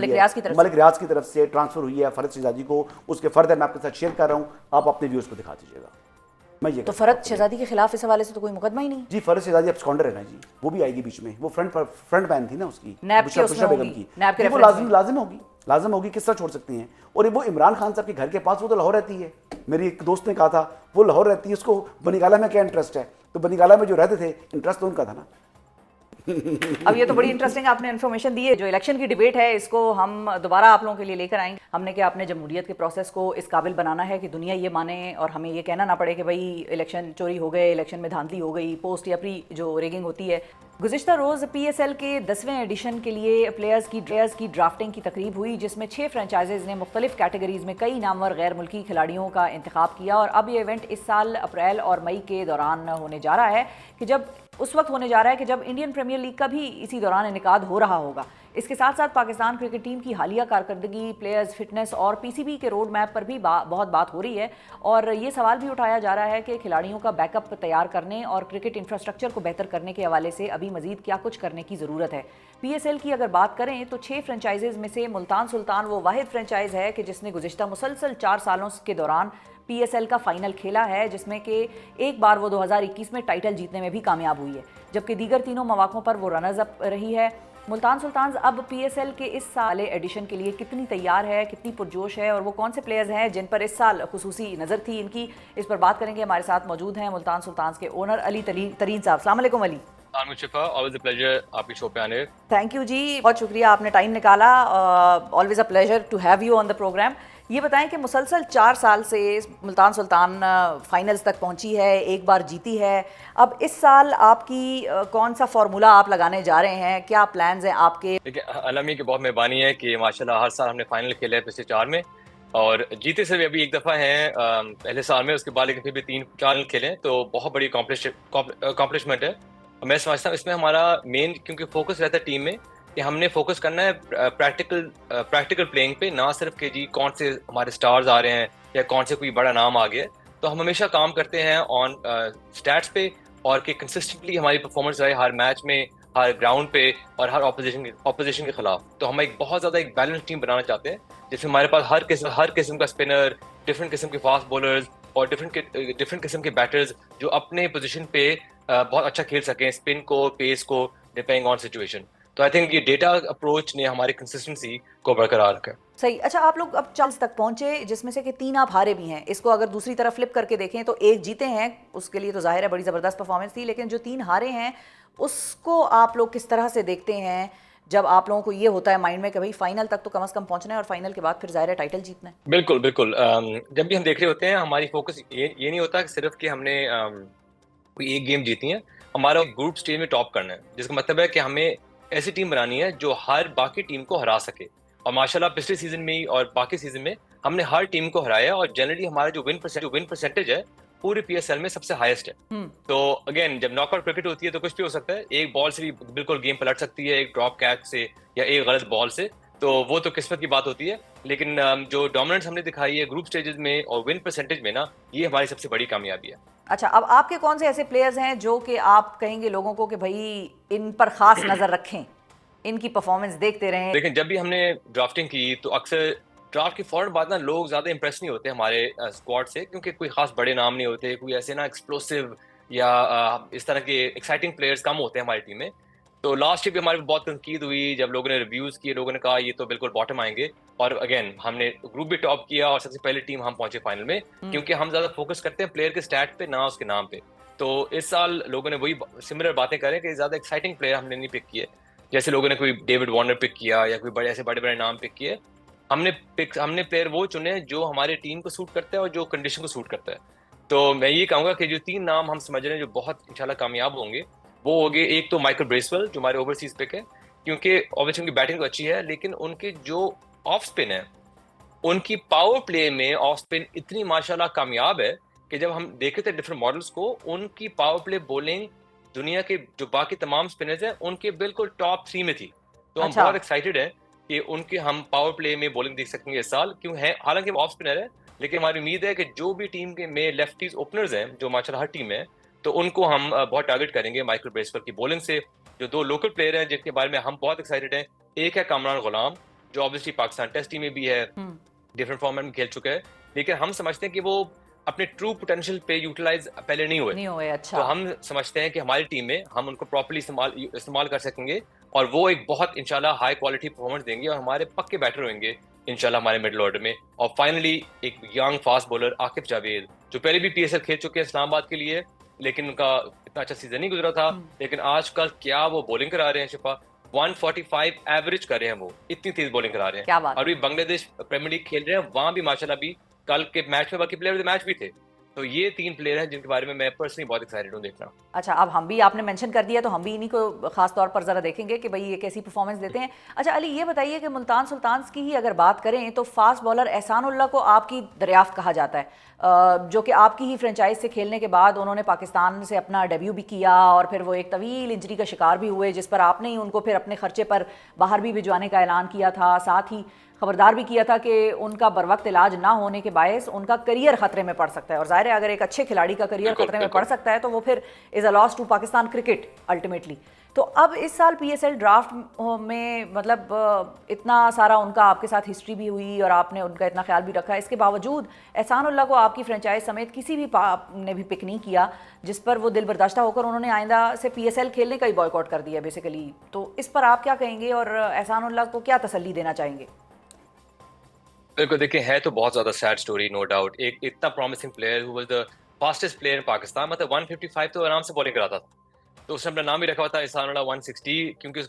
मलिक रियाज की तरफ से ट्रांसफर हुई है फरज शहजादी को। उसके फर्दर मैं आपके साथ शेयर कर रहा हूँ, आप अपने व्यूअर्स को दिखा दीजिएगा। मैं ये तो फरज शहजादी के खिलाफ इस हवाले से तो कोई मुकदमा ही नहीं जी। फरज शहजादी अब स्कॉन्डर है ना जी, वो भी आएगी बीच में, वो फ्रंट मैन थी ना उसकी, बुशरा बेगम की, वो लाजिम होगी, किस तरह छोड़ सकते हैं। और वो इमरान खान साहब के घर के पास, वो तो लाहौर रहती है, मेरी एक दोस्त ने कहा था वो लाहौर रहती है, उसको बनीगाला में क्या इंटरेस्ट है, तो बनीगाला में जो रहते थे इंटरेस्ट तो उनका था ना। अब ये तो बड़ी इंटरेस्टिंग आपने इन्फॉर्मेशन दी है। जो इलेक्शन की डिबेट है इसको हम दोबारा आप लोगों के लिए लेकर आएंगे। हमने क्या अपने जमहूरियत के प्रोसेस को इस काबिल बनाना है कि दुनिया ये माने और हमें ये कहना ना पड़े कि भाई इलेक्शन चोरी हो गए, इलेक्शन में धांधली हो गई, पोस्ट या प्री जो रेगिंग होती है। गुज़िश्ता रोज़ PSL के 10वें एडिशन के लिए प्लेयर्स की ड्राफ्टिंग की तकरीब हुई, जिसमें 6 फ्रेंचाइजीज़ ने मुख्तलिफ कैटेगरीज़ में कई नामवर गैर मुल्की खिलाड़ियों का इंतखाब किया। और अब ये इवेंट इस साल अप्रैल और मई के दौरान होने जा रहा है कि जब इंडियन प्रीमियर लीग का भी इसी दौरान इनेकाद हो रहा होगा। इसके साथ साथ पाकिस्तान क्रिकेट टीम की हालिया कारकर्दगी, प्लेयर्स फिटनेस और PCB के रोड मैप पर भी बहुत बात हो रही है। और ये सवाल भी उठाया जा रहा है कि खिलाड़ियों का बैकअप तैयार करने और क्रिकेट इंफ्रास्ट्रक्चर को बेहतर करने के हवाले से अभी मजीद क्या कुछ करने की ज़रूरत है। PSL की अगर बात करें तो 6 फ्रेंचाइजीज़ में से मुल्तान सुल्तान वो वाहिद फ्रेंचाइज़ है कि जिसने गुज़िश्ता मुसलसल 4 सालों के दौरान PSL का फाइनल खेला है, जिसमें कि एक बार वो 2021 में टाइटल जीतने में भी कामयाब हुई है, जबकि दीगर तीनों मौक़ों पर वो रनर्स अप रही है। मुल्तान सुल्तान अब PSL के इस साल एडिशन के लिए कितनी तैयार है, कितनी पुरजोश है और वो कौन से प्लेयर्स हैं जिन पर इस साल खुसूसी नज़र थी इनकी, इस पर बात करेंगे। हमारे साथ मौजूद हैं मुल्तान सुल्तान के ओनर अली तरीन साहब। अस्सलाम वालेकुम अली। ऑलवेज अ प्लेजर आपकी शो पे आने। थैंक यू जी, बहुत शुक्रिया आपने टाइम निकाला। Always a pleasure to have you on the programme. ये बताएं कि मुसलसल 4 साल से मुल्तान सुल्तान फाइनल्स तक पहुंची है, एक बार जीती है। अब इस साल आपकी कौन सा फार्मूला आप लगाने जा रहे हैं, क्या प्लान्स हैं आपके? देखिए, अलमी की बहुत मेहरबानी है कि माशाल्लाह हर साल हमने फाइनल खेला है पिछले 4 में, और जीते से भी अभी एक दफ़ा हैं पहले साल में, उसके बाद लेकिन फिर भी 3-4 खेले, तो बहुत बड़ी अकॉम्प्लिशमेंट है। मैं समझता हूँ इसमें हमारा मेन क्योंकि फोकस रहता है टीम में कि हमने फोकस करना है प्रैक्टिकल प्लेइंग पे, ना सिर्फ कि जी कौन से हमारे स्टार्स आ रहे हैं या कौन से कोई बड़ा नाम आ गया। तो हम हमेशा काम करते हैं ऑन स्टैट्स पे और कि कंसिस्टेंटली हमारी परफॉर्मेंस रहे हर मैच में, हर ग्राउंड पे और हर ऑपोजिशन के खिलाफ। तो हम एक बहुत ज़्यादा एक बैलेंस टीम बनाना चाहते हैं जिसमें हमारे पास हर किस्म का स्पिनर, डिफरेंट किस्म के फास्ट बॉलर्स और डिफरेंट किस्म के बैटर्स जो अपने पोजीशन पे बहुत अच्छा खेल सकें, स्पिन को, पेस को, डिपेंडिंग ऑन सिचुएशन। तो आई थिंक ये डेटा अप्रोच ने हमारी कंसिस्टेंसी को बरकरार रखा। सही। अच्छा, आप लोग अब 40 तक पहुंचे जिसमें से कि 3 आप हारे भी हैं। इसको अगर दूसरी तरफ फ्लिप करके देखें तो 1 जीते हैं, उसके लिए तो जाहिर है बड़ी ज़बरदस्त परफॉर्मेंस थी, लेकिन जो 3 हारे हैं उसको आप लोग किस तरह से देखते हैं जब आप लोगों को ये होता है माइंड में कि भाई फाइनल तक तो कम से कम पहुंचना है और फाइनल के बाद फिर जाहिर है टाइटल जीतना है? बिल्कुल बिल्कुल। जब भी हम देख रहे होते हैं हमारी फोकस ये नहीं होता कि सिर्फ कि हमने कोई एक गेम जीती है, हमारा ग्रुप स्टेज में टॉप करना है, जिसका मतलब है कि हमें ऐसी टीम बनानी है जो हर बाकी टीम को हरा सके। और माशाल्लाह पिछले सीजन में और बाकी सीजन में हमने हर टीम को हराया और जनरली हमारा जो विन परसेंटेज है पूरे PSL में सबसे हाईएस्ट है। तो अगेन जब नॉकआउट क्रिकेट होती है तो कुछ भी हो सकता है, एक बॉल से भी बिल्कुल गेम पलट सकती है, एक ड्रॉप कैच से या एक गलत बॉल से, तो वो तो किस्मत की बात होती है। लेकिन जो डोमिनेंस हमने दिखाई है ग्रुप स्टेजेस में और विन परसेंटेज में ना, ये हमारी सबसे बड़ी कामयाबी है। अच्छा, अब आपके कौन से ऐसे प्लेयर्स हैं जो कि आप कहेंगे लोगों को कि भाई इन पर खास नजर रखें, इनकी परफॉर्मेंस देखते रहें? लेकिन जब भी हमने ड्राफ्टिंग की तो अक्सर ड्राफ्ट के फौरन बाद ना लोग ज़्यादा इंप्रेस नहीं होते हमारे स्क्वाड से, क्योंकि कोई खास बड़े नाम नहीं होते, कोई ऐसे ना एक्सप्लोसिव या इस तरह के एक्साइटिंग प्लेयर्स कम होते हैं हमारी टीम में। तो लास्ट ईयर भी हमारी बहुत तनकीद हुई जब लोगों ने रिव्यूज़ किए, लोगों ने कहा ये तो बिल्कुल बॉटम आएंगे, और अगेन हमने ग्रुप भी टॉप किया और सबसे पहले टीम हम पहुंचे फाइनल में, क्योंकि हम ज़्यादा फोकस करते हैं प्लेयर के स्टैट पे, ना उसके नाम पे। तो इस साल लोगों ने वही सिमिलर बातें करें कि ज़्यादा एक्साइटिंग प्लेयर हमने नहीं पिक किए, जैसे लोगों ने कोई डेविड वार्नर पिक किया या कोई ऐसे बड़े बड़े नाम पिक किए। हमने प्लेयर वो चुने जो हमारे टीम को सूट करता है और जो कंडीशन को सूट करता है। तो मैं ये कहूँगा कि जो 3 नाम हम समझ रहे हैं जो बहुत इंशाल्लाह कामयाब होंगे, वो हो गए, एक तो माइकल ब्रेसवेल जो हमारे ओवरसीज पिक है, क्योंकि ऑब्वियसली उनकी बैटिंग तो अच्छी है, लेकिन उनके जो ऑफ स्पिन है, उनकी पावर प्ले में ऑफ स्पिन इतनी माशाल्लाह कामयाब है कि जब हम देखे थे डिफरेंट मॉडल्स को, उनकी पावर प्ले बॉलिंग दुनिया के जो बाकी तमाम स्पिनर्स हैं उनके बिल्कुल टॉप 3 में थी। तो हम अच्छा। बहुत एक्साइटेड हैं कि उनके हम पावर प्ले में बॉलिंग देख सकेंगे इस साल, क्यों है, हालांकि वो ऑफ स्पिनर है, लेकिन हमारी उम्मीद है कि जो भी टीम के में लेफ्टीज ओपनर्स हैं जो माशाल्लाह हर टीम में है, तो उनको हम बहुत टारगेट करेंगे माइकल ब्रेसवेल की बॉलिंग से। जो 2 लोकल प्लेयर हैं जिनके बारे में हम बहुत एक्साइटेड हैं, एक है कामरान गुलाम जो ऑब्वियसली पाकिस्तान टेस्ट टीम में भी है, डिफरेंट फॉर्मेट में खेल चुका है, लेकिन हम समझते हैं कि वो अपने ट्रू पोटेंशियल पे यूटिलाइज पहले नहीं हुए। अच्छा। तो हम समझते हैं कि हमारी टीम में हम उनको प्रॉपर्ली इस्तेमाल कर सकेंगे और वो एक बहुत इंशाल्लाह हाई क्वालिटी परफॉर्मेंस देंगे और हमारे पक्के बैटर होंगे इंशाल्लाह हमारे मिडिल ऑर्डर में। और फाइनली एक young fast bowler Aqib Javed, जो पहले भी पीएसएल खेल चुके हैं इस्लामाबाद के लिए, लेकिन उनका इतना अच्छा सीजन नहीं गुजरा था, लेकिन आजकल क्या वो बॉलिंग करा रहे हैं शिफा, 145 एवरेज कर रहे हैं, वो इतनी तेज बॉलिंग करा रहे हैं। क्या बात। और भी बांग्लादेश प्रीमियर लीग खेल रहे हैं, वहां भी माशाल्लाह भी कल के मैच में बाकी प्लेयर मैच भी थे। तो ये 3 प्लेयर हैं जिनके बारे में मैं पर्सनली बहुत एक्साइटेड हूँ देखना। अच्छा, अब हम भी, आपने मेंशन कर दिया तो हम भी इन्हीं को खास तौर पर ज़रा देखेंगे कि भाई ये कैसी परफॉर्मेंस देते हैं। अच्छा अली, ये बताइए कि मुल्तान सुल्तान्स की ही अगर बात करें तो फास्ट बॉलर एहसानुल्लाह को आपकी दरियाफ्त कहा जाता है, जो कि आपकी ही फ्रेंचाइज से खेलने के बाद उन्होंने पाकिस्तान से अपना डेब्यू भी किया और फिर वो एक तवील इंजरी का शिकार भी हुए, जिस पर आपने ही उनको फिर अपने खर्चे पर बाहर भी भिजवाने का ऐलान किया था, साथ ही खबरदार भी किया था कि उनका बरवक्त इलाज ना होने के बायस उनका करियर खतरे में पड़ सकता है। और जाहिर है अगर एक अच्छे खिलाड़ी का करियर खतरे में पड़ सकता है तो वो फिर is a loss to Pakistan cricket ultimately. तो अब इस साल पीएसएल ड्राफ्ट में मतलब इतना सारा उनका आपके साथ हिस्ट्री भी हुई और आपने उनका इतना ख्याल भी रखा, इसके बावजूद एहसानुल्लाह को आपकी फ्रेंचाइज समेत किसी भी ने भी पिक नहीं किया, जिस पर वो दिल बर्दाश्ता होकर उन्होंने आइंदा से पीएसएल खेलने का ही बॉयकॉट कर दिया बेसिकली। तो इस पर आप क्या कहेंगे और एहसानुल्लाह को क्या तसल्ली देना चाहेंगे? बिल्कुल, देखिए है तो बहुत ज्यादा सैड स्टोरी, नो डाउट। एक इतना promising player who was the fastest player in Pakistan, मतलब 155 तो आराम से बॉलिंग कराता था, तो उसने अपना नाम भी रखा हुआ था एहसानुल्लाह 160, क्योंकि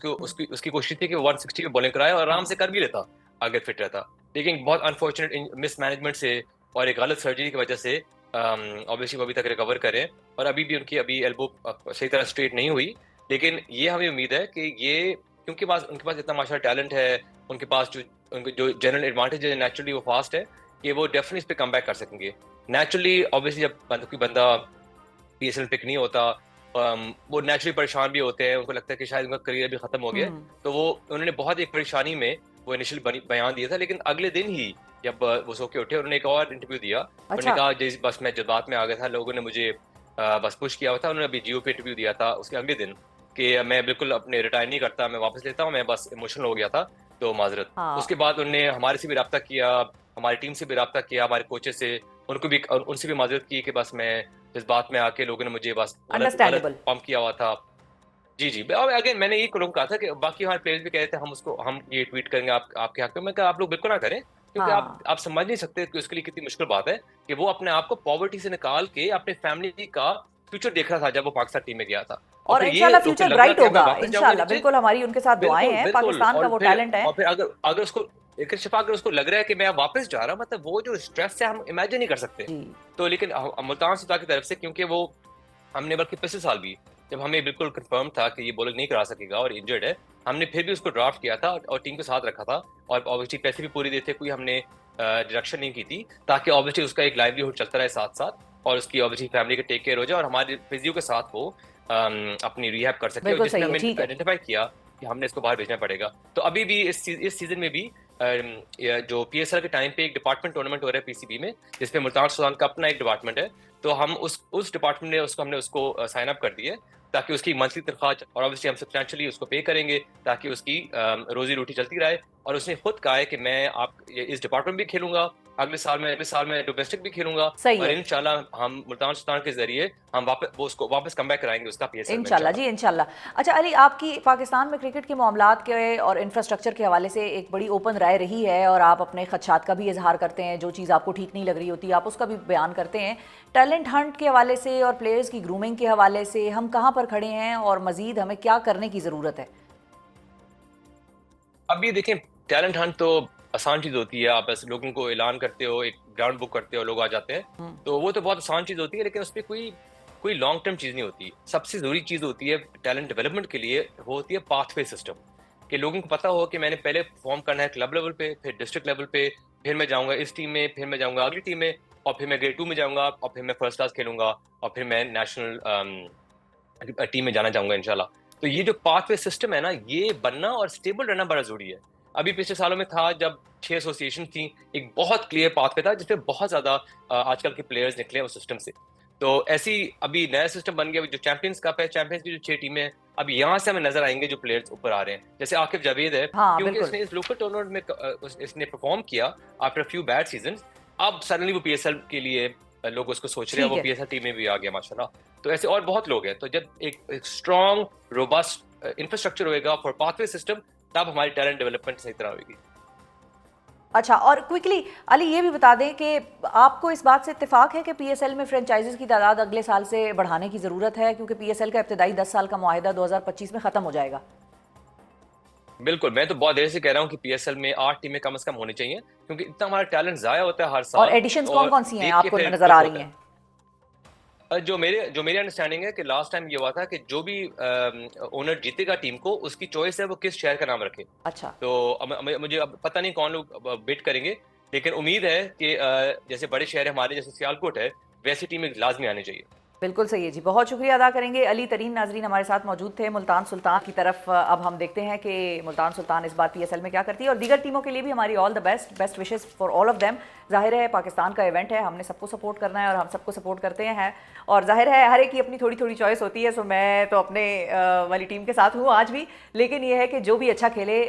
उसकी कोशिश थी कि वो 160 में बॉलिंग कराए और आराम से कर भी लेता अगर फिट रहता। लेकिन बहुत अनफॉर्चुनेट मिसमैनेजमेंट से और एक गलत सर्जरी की वजह से ऑब्वियसली वो अभी तक रिकवर करें और अभी भी उनकी एल्बो सही तरह स्ट्रेट नहीं हुई। लेकिन ये हमें उम्मीद है कि ये, क्योंकि उनके पास इतना माशाल्लाह टैलेंट है, उनके पास जो जनरल एडवांटेज है, नेचुरली वो फास्ट है, कि वो डेफिनेटली इस पे कम बैक कर सकेंगे। नेचुरली ऑब्वियसली जब कोई बंदा पीएसएल पिक नहीं होता, वो नेचुरली परेशान भी होते हैं, उनको लगता है कि शायद उनका करियर भी खत्म हो गया, तो वो उन्होंने बहुत एक परेशानी में वो इनिशियल बयान दिया था, लेकिन अगले दिन ही जब वो सो के उठे उन्होंने एक और इंटरव्यू दिया। उन्होंने कहा बस मैं जज्बात में आ गया था, लोगों ने मुझे बस पुश किया हुआ था। उन्होंने अभी जियो पे इंटरव्यू दिया था उसके अगले दिन कि मैं बिल्कुल अपने रिटायर नहीं करता, मैं वापस लेता हूँ, मैं बस इमोशनल हो गया था तो माजरत। उसके बाद उन्होंने हमारे से भी रब्ता किया, हमारी टीम से भी रब्ता किया, हमारे कोचेस से, उनसे भी माजरत की कि बस मैं इस बात में आके लोगों ने मुझे बस गलत पंप किया हुआ था। जी अगेन मैंने ये कहा था कि बाकी हमारे प्लेयर्स भी कह रहे थे हम ये ट्वीट करेंगे आपके हक में। मैं कहा आप लोग बिल्कुल ना करें, क्योंकि आप समझ नहीं सकते कि उसके लिए कितनी मुश्किल बात है कि वो अपने आप को पॉवर्टी से निकाल के अपने फैमिली का फ्यूचर देख रहा था जब वो पाकिस्तान टीम में गया था। और इंशाल्लाह फ्यूचर ब्राइट होगा, इंशाल्लाह, बिल्कुल हमारी उनके साथ दुआएं हैं, पाकिस्तान का वो टैलेंट है। और फिर अगर उसको एक शिफा अगर उसको लग रहा है कि मैं वापस जा रहा हूं, मतलब वो जो स्ट्रेस है हम इमेजिन नहीं कर सकते। तो लेकिन मुल्तान सुल्तान की तरफ से, क्योंकि वो हमने बल्कि पिछले साल भी जब हमें बिल्कुल कंफर्म था कि ये बॉलिंग नहीं करा सकेगा और इंजर्ड है, हमने फिर भी उसको ड्राफ्ट किया था और टीम के साथ रखा था और ऑब्वियसली पैसे भी पूरे दिए थे, कोई हमने डिडक्शन नहीं की थी, ताकि ऑब्वियसली उसका एक लाइवलीहुड चलता रहे साथ साथ और उसकी ऑब्वियसली फैमिली का टेक केयर हो जाए और हमारे फिजियो के साथ वो अपनी रिहैब कर सके। जिसने हमने आइडेंटिफाई किया कि हमने इसको बाहर भेजना पड़ेगा। तो अभी भी इस सीजन में भी जो पीएसएल के टाइम पे एक डिपार्टमेंट टूर्नामेंट हो रहा है पीसीबी में, जिसपे मुल्तान सुल्तान का अपना एक डिपार्टमेंट है, तो हम उस डिपार्टमेंट ने हमने उसको साइन अप कर दिए ताकि उसकी मंथली तनख्वाह, और ऑब्वियसली हम सब्सटेंशियली उसको पे करेंगे ताकि उसकी रोजी रोटी चलती रहे। और उसने खुद कहा है कि मैं इस डिपार्टमेंट भी खेलूंगा, अगले साल में डोमेस्टिक भी खेलूंगा, सही और है। इंशाल्लाह हम मुल्तान सुल्तान के जरिए हम उसको वापस कम बैक कराएंगे उसका पीएसएल में इंशाल्लाह जी, इंशाल्लाह। अच्छा अली, आपकी पाकिस्तान में क्रिकेट के मामलात के और इंफ्रास्ट्रक्चर के हवाले से एक बड़ी ओपन राय रही है और आप अपने खदशात का भी इजहार करते हैं, जो चीज़ आपको ठीक नहीं लग रही होती आप उसका भी बयान करते हैं। टैलेंट हंट के हवाले से और प्लेयर्स की ग्रूमिंग के हवाले से हम कहाँ पर खड़े हैं और मज़ीद हमें क्या करने की ज़रूरत है? अभी देखें, टैलेंट हंट तो आसान चीज होती है, आप बस लोगों को ऐलान करते हो, एक ग्राउंड बुक करते हो, लोग आ जाते हैं, तो वो तो बहुत आसान चीज होती है, लेकिन उस पर कोई लॉन्ग टर्म चीज नहीं होती। सबसे जरूरी चीज होती है टैलेंट डेवलपमेंट के लिए, वो होती है पाथवे सिस्टम, कि लोगों को पता हो कि मैंने पहले परफॉर्म करना है क्लब लेवल पे, फिर डिस्ट्रिक्ट लेवल पे, फिर मैं जाऊंगा इस टीम में, फिर मैं जाऊंगा अगली टीम में, और फिर मैं ग्रेड 2 में जाऊंगा, और फिर मैं फर्स्ट क्लास खेलूंगा, और फिर मैं नेशनल टीम में जाना चाहूंगा इंशाल्लाह। तो ये जो पाथवे सिस्टम है ना, ये बनना और स्टेबल रहना बड़ा जरूरी है। अभी पिछले सालों में था जब 6 एसोसिएशन थी, एक बहुत क्लियर पाथवे था जिसमें बहुत ज्यादा आजकल के प्लेयर्स निकले उस सिस्टम से। तो ऐसी अभी नया सिस्टम बन गया, जो चैंपियंस कप है, चैंपियंस की जो 6 टीमें हैं, अब यहाँ से हमें नजर आएंगे जो प्लेयर्स ऊपर आ रहे हैं, जैसे आकिब जावेद है, हाँ, क्योंकि बिल्कुल। इसने इस लोकल टूर्नामेंट में इसने परफॉर्म किया आफ्टर फ्यू बैड सीजन, अब सडनली वो पीएसएल के लिए लोग उसको सोच रहे हैं, ठीक वो है। पीएसएल टीम में भी आ गया माशाल्लाह। तो ऐसे और बहुत लोग हैं, तो जब एक स्ट्रॉन्ग रोबस्ट इंफ्रास्ट्रक्चर होएगा फॉर पाथवे सिस्टम, तब हमारी टैलेंट डेवलपमेंट सही तरह होगी। अच्छा, और क्विकली अली ये भी बता दें कि आपको इस बात से इत्तेफाक है कि पीएसएल में फ्रेंचाइजीज की तादाद अगले साल से बढ़ाने की ज़रूरत है, क्योंकि पीएसएल का इब्तदाई 10 साल का मुआहिदा 2025 में ख़त्म हो जाएगा। बिल्कुल, मैं तो बहुत देर से कह रहा हूँ कि पीएसएल में 8 टीमें कम से कम होनी चाहिए, क्योंकि इतना हमारा टैलेंट जाया होता है हर साल। और एडिशंस कौन कौन सी हैं देख के आपको फिर नज़र दुख आ होता रही है। हैं? जो मेरी अंडरस्टैंडिंग है कि लास्ट टाइम ये हुआ था कि जो भी ओनर जीतेगा टीम को, उसकी चॉइस है वो किस शहर का नाम रखे। अच्छा। तो मुझे अब पता नहीं कौन लोग बिड करेंगे, लेकिन उम्मीद है कि जैसे बड़े शहर हमारे जैसे सियालकोट है, वैसी टीम लाजमी आनी चाहिए। बिल्कुल सही है जी, बहुत शुक्रिया अदा करेंगे। अली तरीन नाजरीन हमारे साथ मौजूद थे मुल्तान सुल्तान की तरफ। अब हम देखते हैं कि मुल्तान सुल्तान इस बार पीएसएल में क्या करती है, और दीगर टीमों के लिए भी हमारी all the best wishes for all of them. जाहिर है पाकिस्तान का इवेंट है, हमने सबको सपोर्ट करना है और हम सबको सपोर्ट करते हैं, और जाहिर है हर एक की अपनी थोड़ी थोड़ी चॉइस होती है। सो मैं तो अपने वाली टीम के साथ हूँ आज भी, लेकिन ये है कि जो भी अच्छा खेले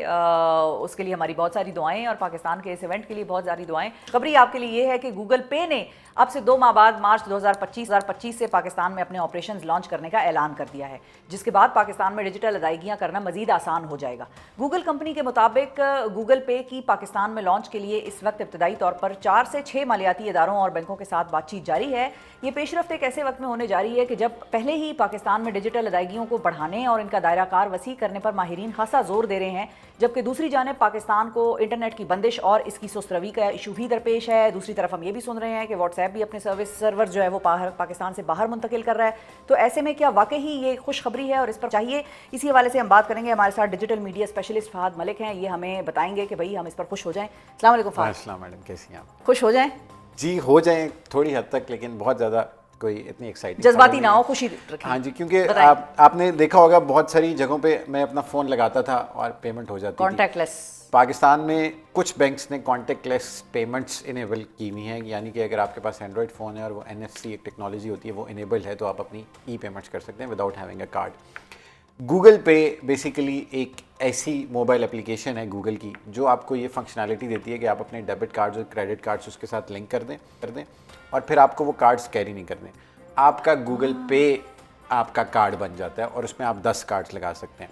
उसके लिए हमारी बहुत सारी दुआएं, और पाकिस्तान के इस इवेंट के लिए बहुत सारी दुआएं। खबरी आपके लिए ये है कि गूगल पे ने अब से 2 माह बाद मार्च 2025 से पाकिस्तान में अपने ऑपरेशंस लॉन्च करने का ऐलान कर दिया है, जिसके बाद पाकिस्तान में डिजिटल अदायगियां करना मजीद आसान हो जाएगा। गूगल कंपनी के मुताबिक गूगल पे की पाकिस्तान में लॉन्च के लिए इस वक्त इब्तदाई तौर पर 4 से 6 मालियाती इदारों और बैंकों के साथ बातचीत जारी है। ये पेशरफ्त एक ऐसे वक्त में होने जा रही है कि जब पहले ही पाकिस्तान में डिजिटल अदायगियों को बढ़ाने और इनका दायरा कार वसी करने पर माहिरीन खासा जोर दे रहे हैं, जबकि दूसरी जानिब पाकिस्तान को इंटरनेट की बंदिश और इसकी सुस्त रवी का इशू भी दरपेश है। दूसरी तरफ हम ये भी सुन रहे हैं कि व्हाट्सएप भी अपने सर्वर जो है वो पाकिस्तान से बाहर मुंतकिल कर रहा है। तो ऐसे में क्या वाकई ही ये खुशखबरी है और इस पर चाहिए? इसी हवाले से हम बात करेंगे। हमारे साथ digital media specialist Fahad Malik हैं, ये हमें बताएंगे कि भाई हम इस पर खुश हो जाएं। अस्सलाम वालेकुम फहद। अस्सलाम मैडम, कैसी हैं आप? खुश हो जाएं जी, हो जाएं थोड़ी हद तक, लेकिन बहुत ज़्यादा कोई इतनी एक्साइटिंग जज्बाती ना हो, खुशी रखें। हाँ जी, क्योंकि बताएं। आपने देखा होगा बहुत सारी जगहों पे मैं अपना फ़ोन लगाता था और पेमेंट हो जाती थी। कॉन्टैक्टलेस। पाकिस्तान में कुछ बैंक्स ने कॉन्टैक्टलेस पेमेंट्स इनेबल की हुई हैं, यानी कि अगर आपके पास एंड्रॉयड फ़ोन है और वो NFC एक टेक्नोलॉजी होती है वो इनेबल्ड है, तो आप अपनी ई पेमेंट्स कर सकते हैं without having a card. Google पे बेसिकली एक ऐसी मोबाइल एप्लीकेशन है गूगल की जो आपको ये फंक्शनैलिटी देती है कि आप अपने डेबिट कार्ड्स और क्रेडिट कार्ड्स उसके साथ लिंक कर दें और फिर आपको वो कार्ड्स कैरी नहीं करने। आपका गूगल पे आपका कार्ड बन जाता है और उसमें आप 10 कार्ड्स लगा सकते हैं।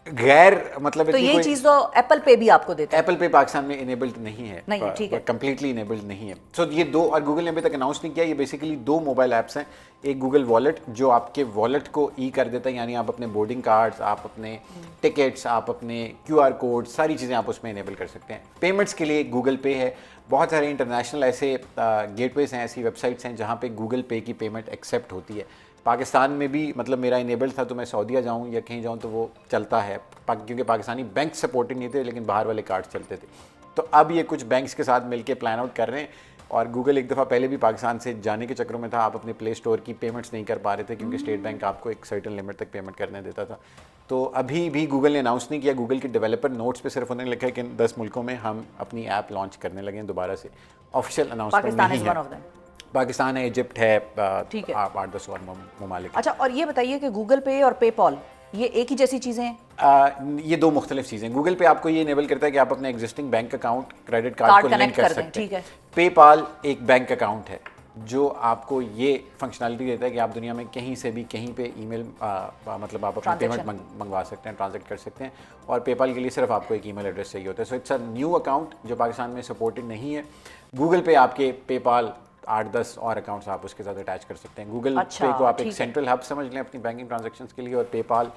गैर मतलब तो ये चीज़ तो एप्पल पे भी आपको देता है। एप्पल पे पाकिस्तान में इनेबल्ड नहीं है, नहीं, ठीक है। कंप्लीटली इनेबल्ड नहीं है। सो ये दो, और गूगल ने अभी तक अनाउंस नहीं किया, ये बेसिकली 2 मोबाइल ऐप्स हैं। एक गूगल वॉलेट जो आपके वॉलेट को ई कर देता है, यानी आप अपने बोर्डिंग कार्ड्स, आप अपने टिकट्स, आप अपने QR कोड, सारी चीज़ें आप उसमें इनेबल कर सकते हैं। पेमेंट्स के लिए गूगल पे है। बहुत सारे इंटरनेशनल ऐसे गेटवेज हैं, ऐसी वेबसाइट्स हैं जहाँ पे गूगल पे की पेमेंट एक्सेप्ट होती है। पाकिस्तान में भी मतलब मेरा इनेबल था, तो मैं सऊदीया जाऊँ या कहीं जाऊँ तो वो चलता है, क्योंकि पाकिस्तानी बैंक सपोर्टेड नहीं थे लेकिन बाहर वाले कार्ड्स चलते थे। तो अब ये कुछ बैंक्स के साथ मिलके प्लान आउट कर रहे हैं, और गूगल एक दफ़ा पहले भी पाकिस्तान से जाने के चक्रों में था। आप अपने प्ले स्टोर की पेमेंट्स नहीं कर पा रहे थे क्योंकि स्टेट बैंक आपको एक सर्टेन लिमिट तक पेमेंट करने देता था। तो अभी भी गूगल ने अनाउंस नहीं किया। गूगल के डेवलपर नोट्स पे सिर्फ उन्होंने लिखा है कि इन 10 मुल्कों में हम अपनी ऐप लॉन्च करने लगे हैं दोबारा से। ऑफिशियल अनाउंसमेंट नहीं है। पाकिस्तान है, इजिप्ट है, ठीक है। 8-10 और ममालिक। अच्छा, और ये बताइए कि गूगल पे और पेपॉल ये एक ही जैसी चीज़ें हैं? ये दो मुख्तलिफ चीज़ें। गूगल पे आपको ये इनेबल करता है कि आप अपने existing bank account, credit card card को लिंक कनेक्ट कर कर दें, सकते ठीक है। हैं। पेपाल एक बैंक अकाउंट है जो आपको ये फंक्शनलिटी देता है कि आप दुनिया में कहीं से भी कहीं पे ईमेल मतलब आप अपनी पेमेंट मंगवा सकते हैं, ट्रांजैक्ट कर सकते हैं। और पेपाल के लिए सिर्फ आपको एक ईमेल एड्रेस चाहिए होता है। So it's a new account जो पाकिस्तान में सपोर्टेड नहीं है। गूगल पे आपके पेपाल 8-10 और अकाउंट्स आप उसके साथ अटैच कर सकते हैं। गूगल पे को आप एक सेंट्रल हब समझ लें अपनी बैंकिंग ट्रांजैक्शंस के लिए, और पेपाल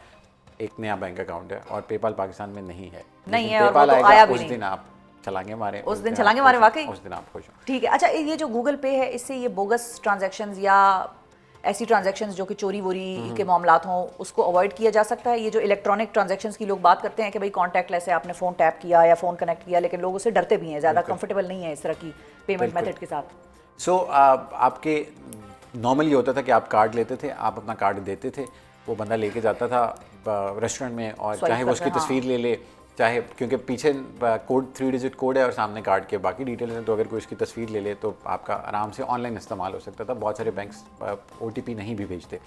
एक नया बैंक अकाउंट है और पेपाल पाकिस्तान में नहीं है। पेपाल आएगा उस दिन आप छलांगे मारे, उस दिन छलांगे मारे, वाकई उस दिन आप खुश हो। ठीक है। अच्छा, ये जो गूगल पे है, इससे ये बोगस ट्रांजैक्शंस या ऐसी ट्रांजैक्शंस जो कि चोरी वोरी के मामलात हों, उसको अवॉइड किया जा सकता है? ये जो इलेक्ट्रॉनिक ट्रांजैक्शंस की लोग बात करते हैं कि भाई कॉन्टैक्टलेस है, आपने फ़ोन टैप किया या फ़ोन कनेक्ट किया, लेकिन लोग उससे डरते भी हैं, ज़्यादा कंफर्टेबल नहीं है इस तरह की पेमेंट मेथड के साथ। सो आपके नॉर्मली होता था कि आप कार्ड लेते थे, आप अपना कार्ड देते थे, वो बंदा लेके जाता था रेस्टोरेंट में, और चाहे वो उसकी तस्वीर ले ले, चाहे क्योंकि पीछे कोड 3 डिजिट कोड है और सामने कार्ड के बाकी डिटेल्स हैं, तो अगर कोई उसकी तस्वीर ले ले तो आपका आराम से ऑनलाइन इस्तेमाल हो सकता था। बहुत सारे बैंक्स OTP नहीं भी भेजते।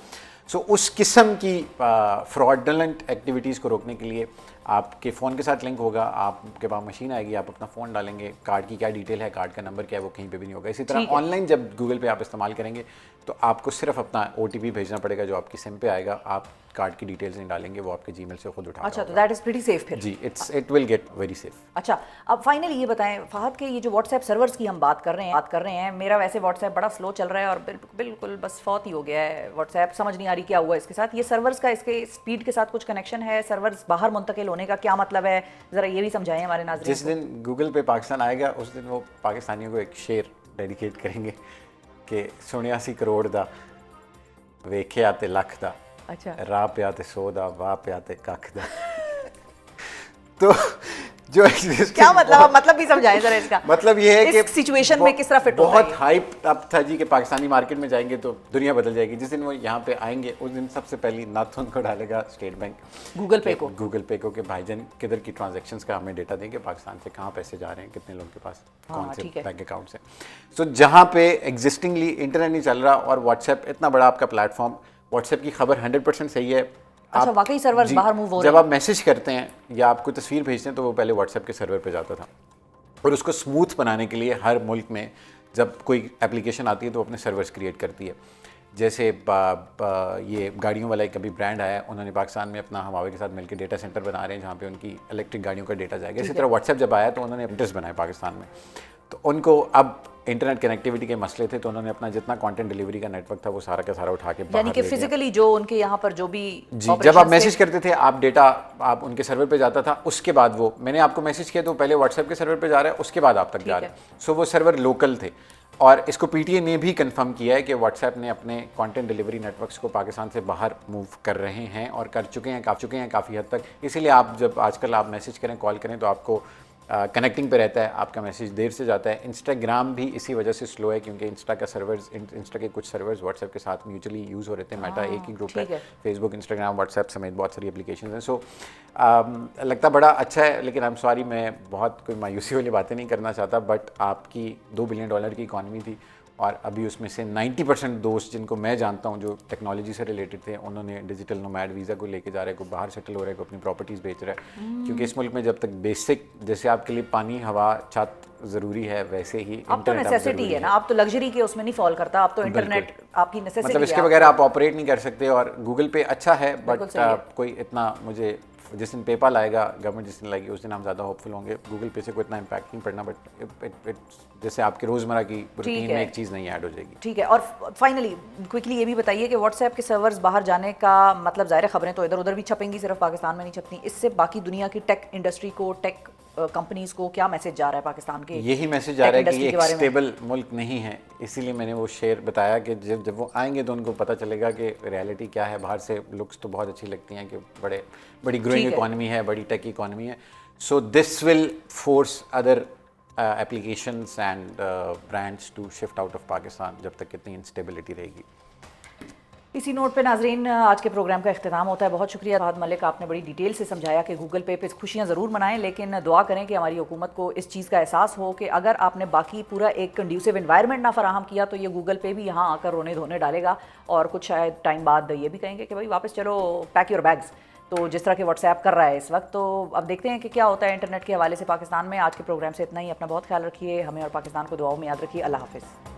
सो उस किस्म की फ्रॉडलेंट एक्टिविटीज़ को रोकने के लिए आपके फ़ोन के साथ लिंक होगा, आपके पास मशीन आएगी, आप अपना फ़ोन डालेंगे, कार्ड की क्या डिटेल है, कार्ड का नंबर क्या है, वो कहीं पे भी नहीं होगा। इसी तरह ऑनलाइन जब गूगल पे आप इस्तेमाल करेंगे तो आपको सिर्फ अपना OTP भेजना पड़ेगा जो आपकी सिम पे आएगा। आप कार्ड की डिटेल्स नहीं डालेंगे, वो आपके जीमेल से खुद उठा। अच्छा, तो दैट इज़ प्रीटी सेफ फिर? जी, it will get very safe. अच्छा, अब फाइनली ये बताएं फहद के, ये जो व्हाट्सएप सर्वर्स की हम बात कर रहे हैं, मेरा वैसे व्हाट्सएप बड़ा स्लो चल रहा है और बिल्कुल बस फौत ही हो गया है व्हाट्सएप, समझ नहीं आ रही क्या हुआ इसके साथ। ये सर्वर्स का इसके स्पीड के साथ कुछ कनेक्शन है? सर्वर्स बाहर मुंतकिल होने का क्या मतलब है, ज़रा ये भी समझाएं हमारे नाज़रीन। जिस दिन गूगल पे पाकिस्तान आएगा उस दिन वो पाकिस्तानियों को एक शेर डेडिकेट करेंगे कि 89 करोड़ दा वेखे आते लख दा, अच्छा, राह पे आते 100 दा, वाह पे आते कख दा। तो जो क्या मतलब भी समझाएं जरा इसका। मतलब ये है कि इस सिचुएशन में किस तरह फिट होता है? बहुत हाइप अब था जी कि पाकिस्तानी मार्केट में जाएंगे तो दुनिया बदल जाएगी। जिस दिन वो यहाँ पे आएंगे उस दिन सबसे पहली नाथ उनको डालेगा स्टेट बैंक गूगल पे को के भाईजान किधर की ट्रांजैक्शंस का हमें डेटा देंगे, पाकिस्तान से कहाँ पैसे जा रहे हैं, कितने लोगों के पास कौन से बैंक अकाउंट से। सो जहाँ पे एग्जिस्टिंगली इंटरनेट नहीं चल रहा और व्हाट्सएप इतना बड़ा आपका प्लेटफॉर्म, व्हाट्सएप की खबर 100% सही है। अच्छा, वाकई सर्वर्स बाहर मूव हो रहे हैं। जब आप मैसेज करते हैं या आप कोई तस्वीर भेजते हैं तो वो पहले व्हाट्सएप के सर्वर पे जाता था, और उसको स्मूथ बनाने के लिए हर मुल्क में जब कोई एप्लीकेशन आती है तो अपने सर्वर्स क्रिएट करती है। जैसे ये गाड़ियों वाला एक अभी ब्रांड आया है, उन्होंने पाकिस्तान में अपना हवावे के साथ मिलकर डेटा सेंटर बना रहे हैं जहाँ पे उनकी इलेक्ट्रिक गाड़ियों का डेटा जाएगा। इसी तरह व्हाट्सएप जब आया तो उन्होंने एड्रेस बनाए पाकिस्तान में, तो उनको अब इंटरनेट कनेक्टिविटी के मसले थे तो उन्होंने अपना जितना कंटेंट डिलीवरी का नेटवर्क था वो सारा का सारा उठा के बाहर यानी कि फिजिकली जो उनके यहाँ पर जो भी जी, जब आप मैसेज करते थे आप डेटा आप उनके सर्वर पे जाता था, उसके बाद वो मैंने आपको मैसेज किया तो पहले व्हाट्सएप के सर्वर पे जा रहा है, उसके बाद आप तक जा रहा है। सो वो सर्वर लोकल थे, और इसको PTA ने भी कंफर्म किया है कि व्हाट्सएप ने अपने कंटेंट डिलीवरी नेटवर्क्स को पाकिस्तान से बाहर मूव कर रहे हैं और कर चुके हैं काफ़ी हद तक। इसीलिए आप जब आजकल आप मैसेज करें, कॉल करें तो आपको कनेक्टिंग पे रहता है, आपका मैसेज देर से जाता है। इंस्टाग्राम भी इसी वजह से स्लो है क्योंकि इंस्टा के कुछ सर्वर्स व्हाट्सएप के साथ म्यूचुअली यूज़ हो रहे थे। मेटा एक ही ग्रुप है, फेसबुक, इंस्टाग्राम, व्हाट्सएप समेत बहुत सारी एप्लीकेशन हैं। सो लगता बड़ा अच्छा है, लेकिन आई एम सॉरी मैं बहुत कोई मायूसी वाली बातें नहीं करना चाहता, बट आपकी $2 बिलियन की इकॉनमी थी और अभी उसमें से 90% दोस्त जिनको मैं जानता हूँ जो टेक्नोलॉजी से रिलेटेड थे, उन्होंने डिजिटल नोमैड वीज़ा को लेके जा रहे हैं, को बाहर सेटल हो रहे हैं, को अपनी प्रॉपर्टीज़ बेच रहा है। क्योंकि इस मुल्क में जब तक बेसिक जैसे आपके लिए पानी, हवा, छत ज़रूरी है, वैसे ही अब तो नेसेसिटी है ना, आप तो लग्जरी के उसमें नहीं फॉल करता, आप तो इंटरनेट आपकी नेसेसिटी मतलब इसके बगैर आप ऑपरेट नहीं कर सकते। और गूगल पे अच्छा है बट कोई इतना मुझे जिस दिन पेपाल आएगा, गवर्नमेंट जिस दिन लाएगी उस दिन हम ज़्यादा होपफुल होंगे। गूगल पे से कोई इतना इम्पैक्ट नहीं पड़ना, बट जैसे आपके रोज़मर्रा की रूटीन में एक चीज़ नहीं ऐड हो जाएगी। ठीक है। और फाइनली क्विकली ये भी बताइए कि व्हाट्सएप के सर्वर्स बाहर जाने का मतलब, ज़ाहिर खबरें तो इधर उधर भी छपेंगी, सिर्फ पाकिस्तान में नहीं छपती, इससे बाकी दुनिया की टेक इंडस्ट्री को, टेक कंपनीज को क्या मैसेज जा रहा है पाकिस्तान के? यही मैसेज जा रहा है कि ये एक स्टेबल मुल्क नहीं है। इसीलिए मैंने वो शेर बताया कि जब वो आएंगे तो उनको पता चलेगा कि रियलिटी क्या है। बाहर से लुक्स तो बहुत अच्छी लगती हैं कि बड़ी ग्रोइंग इकॉनमी है, बड़ी टेक इकॉनमी है। So this will force other applications and brands to shift out of Pakistan जब तक कितनी इंस्टेबिलिटी रहेगी। इसी नोट पे नाजरीन आज के प्रोग्राम का इख्तिताम होता है। बहुत शुक्रिया फहद मलिक, आपने बड़ी डिटेल से समझाया कि गूगल पे पे खुशियां ज़रूर मनाएं, लेकिन दुआ करें कि हमारी हुकूमत को इस चीज़ का एहसास हो कि अगर आपने बाकी पूरा एक कंड्यूसिव इन्वायरमेंट ना फराहम किया तो ये गूगल पे भी यहाँ आकर रोने धोने डालेगा और कुछ शायद टाइम बाद ये भी कहेंगे कि भाई वापस चलो, पैक योर बैग्स। तो जिस तरह के व्हाट्सएप कर रहा है इस वक्त, तो अब देखते हैं कि क्या होता है इंटरनेट के हवाले से पाकिस्तान में। आज के प्रोग्राम से इतना ही। अपना बहुत ख्याल रखिए, हमें और पाकिस्तान को दुआओं में याद रखिए। अल्लाह हाफिज़।